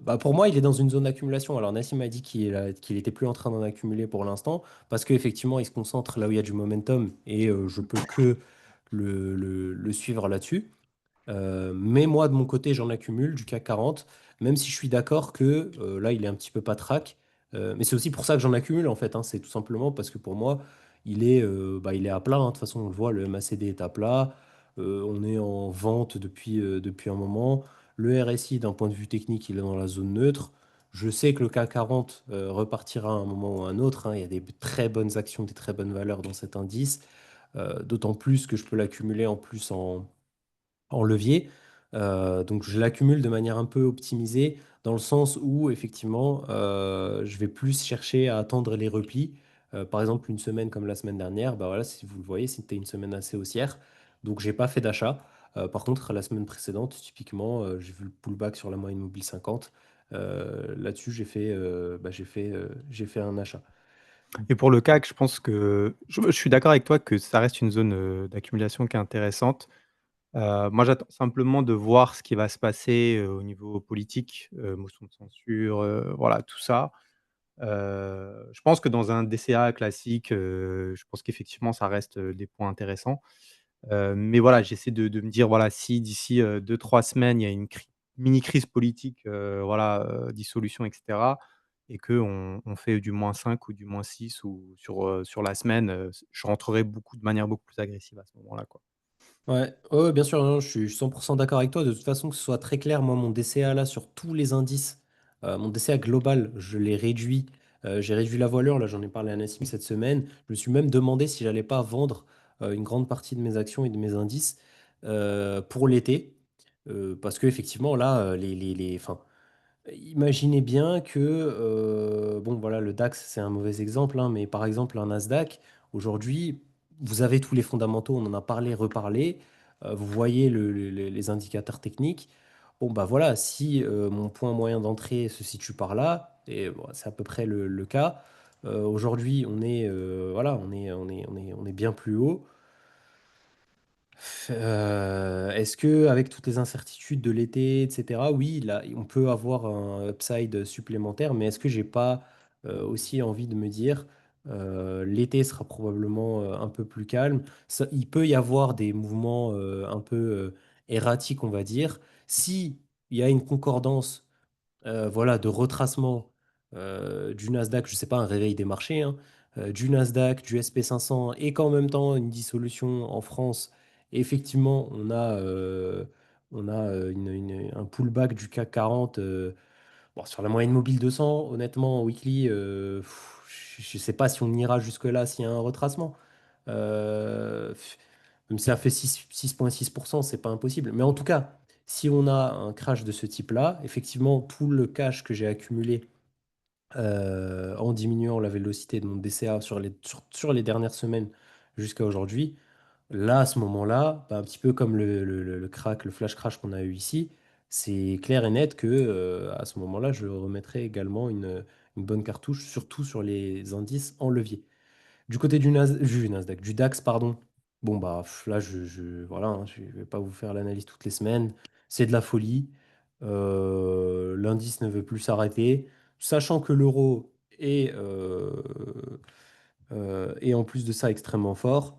bah, pour moi, il est dans une zone d'accumulation. Alors Nassim m'a dit qu'il était plus en train d'en accumuler pour l'instant, parce qu'effectivement, il se concentre là où il y a du momentum, et je peux que le suivre là-dessus. Mais moi, de mon côté, j'en accumule du CAC 40, même si je suis d'accord que là, il est un petit peu patraque. Mais c'est aussi pour ça que j'en accumule, en fait, hein. C'est tout simplement parce que pour moi, il est à plat, hein. De toute façon, on le voit, le MACD est à plat. On est en vente depuis un moment. Le RSI, d'un point de vue technique, il est dans la zone neutre. Je sais que le CAC 40 repartira à un moment ou à un autre, hein. Il y a des très bonnes actions, des très bonnes valeurs dans cet indice. D'autant plus que je peux l'accumuler en plus en levier. Donc je l'accumule de manière un peu optimisée dans le sens où effectivement je vais plus chercher à attendre les replis. Par exemple, une semaine comme la semaine dernière, bah voilà, si vous le voyez, c'était une semaine assez haussière. Donc j'ai pas fait d'achat. Par contre, la semaine précédente, typiquement, j'ai vu le pullback sur la moyenne mobile 50. Là-dessus, j'ai fait un achat. Et pour le CAC, je pense que je suis d'accord avec toi que ça reste une zone, d'accumulation qui est intéressante. Moi, j'attends simplement de voir ce qui va se passer, au niveau politique, motion de censure, voilà, tout ça. Je pense que dans un DCA classique, je pense qu'effectivement ça reste, des points intéressants. Mais voilà, j'essaie de me dire, voilà, si d'ici, 2-3 semaines, il y a une mini crise politique, voilà, dissolution et cetera et qu'on fait du -5 ou du -6 ou sur la semaine, je rentrerai de manière beaucoup plus agressive à ce moment-là, quoi. Ouais, ouais, ouais, bien sûr, non, je suis 100% d'accord avec toi. De toute façon, que ce soit très clair, moi, mon DCA là, sur tous les indices, mon DCA global, je l'ai réduit J'ai réduit la voilure, là j'en ai parlé à Nassim cette semaine. Je me suis même demandé si j'allais pas vendre une grande partie de mes actions et de mes indices pour l'été. Parce que effectivement là, enfin, imaginez bien que, bon voilà, le DAX c'est un mauvais exemple, hein, mais par exemple un Nasdaq, aujourd'hui, vous avez tous les fondamentaux, on en a parlé, reparlé, vous voyez les indicateurs techniques. Bon bah voilà, si mon point moyen d'entrée se situe par là, et bon, c'est à peu près le cas, aujourd'hui on est, voilà, on est bien plus haut. Est-ce que avec toutes les incertitudes de l'été, etc., oui, là, on peut avoir un upside supplémentaire, mais est-ce que j'ai pas aussi envie de me dire, l'été sera probablement un peu plus calme. Il peut y avoir des mouvements un peu erratiques, on va dire. Si il y a une concordance voilà, de retracement du Nasdaq, je ne sais pas, un réveil des marchés, hein, du Nasdaq, du SP 500 et qu'en même temps une dissolution en France, effectivement, on a un pullback du CAC 40 bon, sur la moyenne mobile 200, honnêtement, en weekly, je ne sais pas si on ira jusque-là s'il y a un retracement. Pff, même si ça fait 6,6%, c'est pas impossible. Mais en tout cas, si on a un crash de ce type-là, effectivement, tout le cash que j'ai accumulé en diminuant la vélocité de mon DCA sur les dernières semaines jusqu'à aujourd'hui, là, à ce moment-là, bah, un petit peu comme le crack, le flash crash qu'on a eu ici, c'est clair et net que à ce moment-là, je remettrai également une bonne cartouche, surtout sur les indices en levier. Du côté du Nasdaq, du DAX, pardon. Bon, bah là, voilà, hein, je vais pas vous faire l'analyse toutes les semaines. C'est de la folie. L'indice ne veut plus s'arrêter. Sachant que l'euro est en plus de ça extrêmement fort.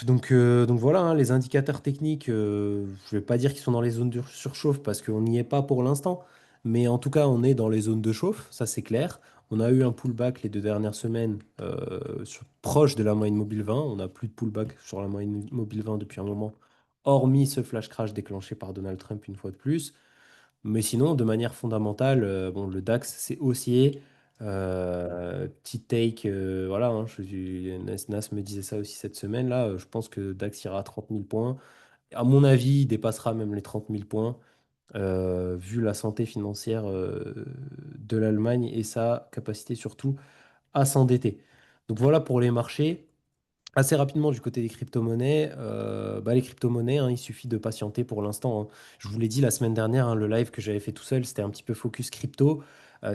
Donc voilà, hein, les indicateurs techniques, je ne vais pas dire qu'ils sont dans les zones de surchauffe parce qu'on n'y est pas pour l'instant, mais en tout cas, on est dans les zones de chauffe, ça c'est clair. On a eu un pullback les 2 dernières semaines proche de la moyenne mobile 20. On n'a plus de pullback sur la moyenne mobile 20 depuis un moment, hormis ce flash crash déclenché par Donald Trump une fois de plus. Mais sinon, de manière fondamentale, bon, le DAX c'est haussier. Petit take, voilà, hein, Nas me disait ça aussi cette semaine, là. Je pense que DAX ira à 30 000 points. À mon avis, il dépassera même les 30 000 points, vu la santé financière de l'Allemagne et sa capacité surtout à s'endetter. Donc voilà pour les marchés. Assez rapidement, du côté des crypto-monnaies, bah, les crypto-monnaies, hein, il suffit de patienter pour l'instant, hein. Je vous l'ai dit la semaine dernière, hein, le live que j'avais fait tout seul, c'était un petit peu focus crypto.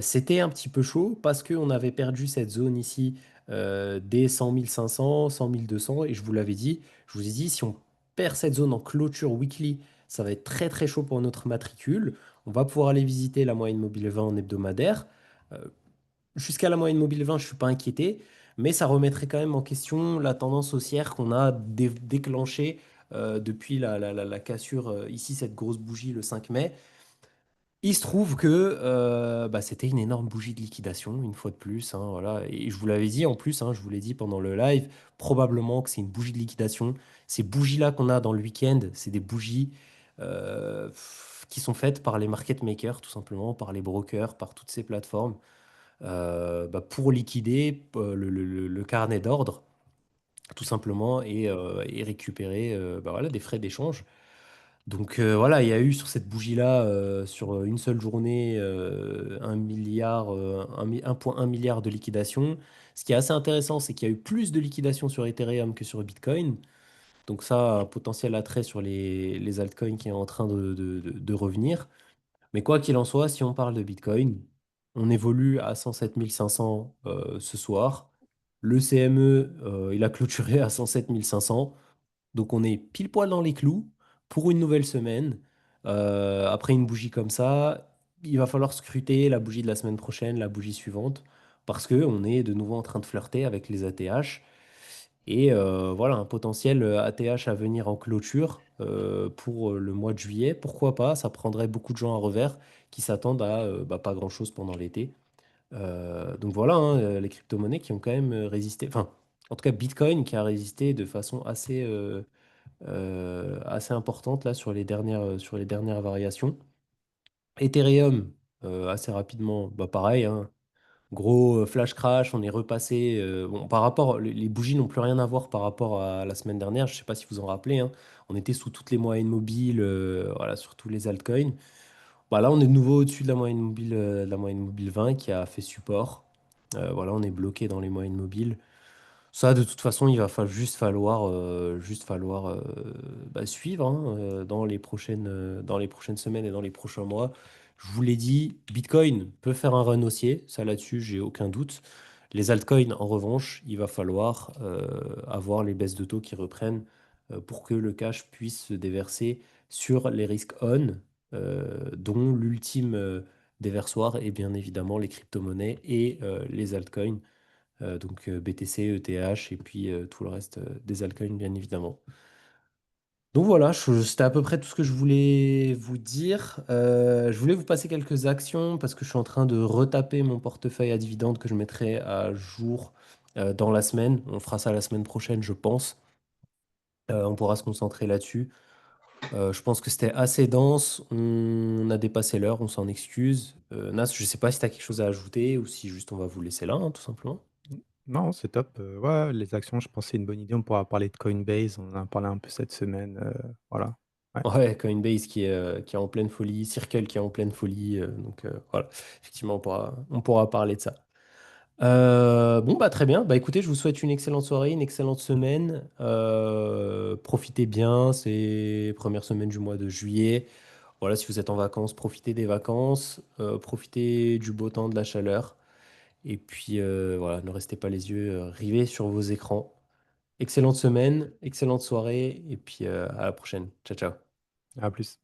C'était un petit peu chaud parce qu'on avait perdu cette zone ici des 100 500, 100 200. Et je vous l'avais dit, je vous ai dit, si on perd cette zone en clôture weekly, ça va être très très chaud pour notre matricule. On va pouvoir aller visiter la moyenne mobile 20 en hebdomadaire. Euh, Jusqu'à la moyenne mobile 20, je ne suis pas inquiété, mais ça remettrait quand même en question la tendance haussière qu'on a déclenchée depuis la cassure, ici, cette grosse bougie le 5 mai. Il se trouve que bah, c'était une énorme bougie de liquidation, une fois de plus, hein, voilà. Et je vous l'avais dit en plus, hein, je vous l'ai dit pendant le live, probablement que c'est une bougie de liquidation. Ces bougies-là qu'on a dans le week-end, c'est des bougies qui sont faites par les market makers, tout simplement, par les brokers, par toutes ces plateformes bah, pour liquider le carnet d'ordre, tout simplement, et récupérer bah, voilà, des frais d'échange. Donc voilà, il y a eu sur cette bougie-là, sur une seule journée, 1 milliard, 1,1 milliard de liquidation. Ce qui est assez intéressant, c'est qu'il y a eu plus de liquidation sur Ethereum que sur Bitcoin. Donc ça, un potentiel attrait sur les altcoins qui est en train de revenir. Mais quoi qu'il en soit, si on parle de Bitcoin, on évolue à 107 500 ce soir. Le CME, il a clôturé à 107 500. Donc on est pile poil dans les clous pour une nouvelle semaine. Après une bougie comme ça, il va falloir scruter la bougie de la semaine prochaine, la bougie suivante, parce qu'on est de nouveau en train de flirter avec les ATH. Et voilà, un potentiel ATH à venir en clôture pour le mois de juillet. Pourquoi pas? Ça prendrait beaucoup de gens à revers qui s'attendent à bah, pas grand-chose pendant l'été. Donc voilà, hein, les crypto-monnaies qui ont quand même résisté. Enfin, en tout cas, Bitcoin qui a résisté de façon assez importante là sur les dernières variations. Ethereum, assez rapidement, bah pareil, hein, Gros flash crash, on est repassé. Bon, par rapport, les bougies n'ont plus rien à voir par rapport à la semaine dernière. Je sais pas si vous en rappelez, hein. On était sous toutes les moyennes mobiles, voilà, sur tous les altcoins. Bah là, on est de nouveau au-dessus de la moyenne mobile 20 qui a fait support. Voilà, on est bloqué dans les moyennes mobiles. Ça, de toute façon, il va juste falloir bah, suivre, hein, dans les prochaines semaines et dans les prochains mois. Je vous l'ai dit, Bitcoin peut faire un run haussier, ça là-dessus, j'ai aucun doute. Les altcoins, en revanche, il va falloir avoir les baisses de taux qui reprennent pour que le cash puisse se déverser sur les risques on, dont l'ultime déversoir est bien évidemment les crypto-monnaies et les altcoins. Donc BTC, ETH et puis tout le reste des altcoins, bien évidemment. Donc voilà, c'était à peu près tout ce que je voulais vous dire. Je voulais vous passer quelques actions parce que je suis en train de retaper mon portefeuille à dividendes que je mettrai à jour dans la semaine. On fera ça la semaine prochaine, je pense. On pourra se concentrer là-dessus. Je pense que c'était assez dense. On a dépassé l'heure, on s'en excuse. Nas, je ne sais pas si tu as quelque chose à ajouter ou si juste on va vous laisser là, hein, tout simplement. Mmh, non, c'est top, ouais, les actions, je pense que c'est une bonne idée. On pourra parler de Coinbase, on en a parlé un peu cette semaine, voilà. Ouais, Ouais, Coinbase qui est en pleine folie, Circle qui est en pleine folie. Donc voilà, effectivement, on pourra parler de ça. Bon, bah très bien. Bah écoutez, je vous souhaite une excellente soirée, une excellente semaine. Profitez bien ces premières semaines du mois de juillet. Voilà, si vous êtes en vacances, profitez des vacances, profitez du beau temps, de la chaleur. Et puis voilà, ne restez pas les yeux rivés sur vos écrans. Excellente semaine, excellente soirée, et puis à la prochaine. Ciao, ciao. à plus.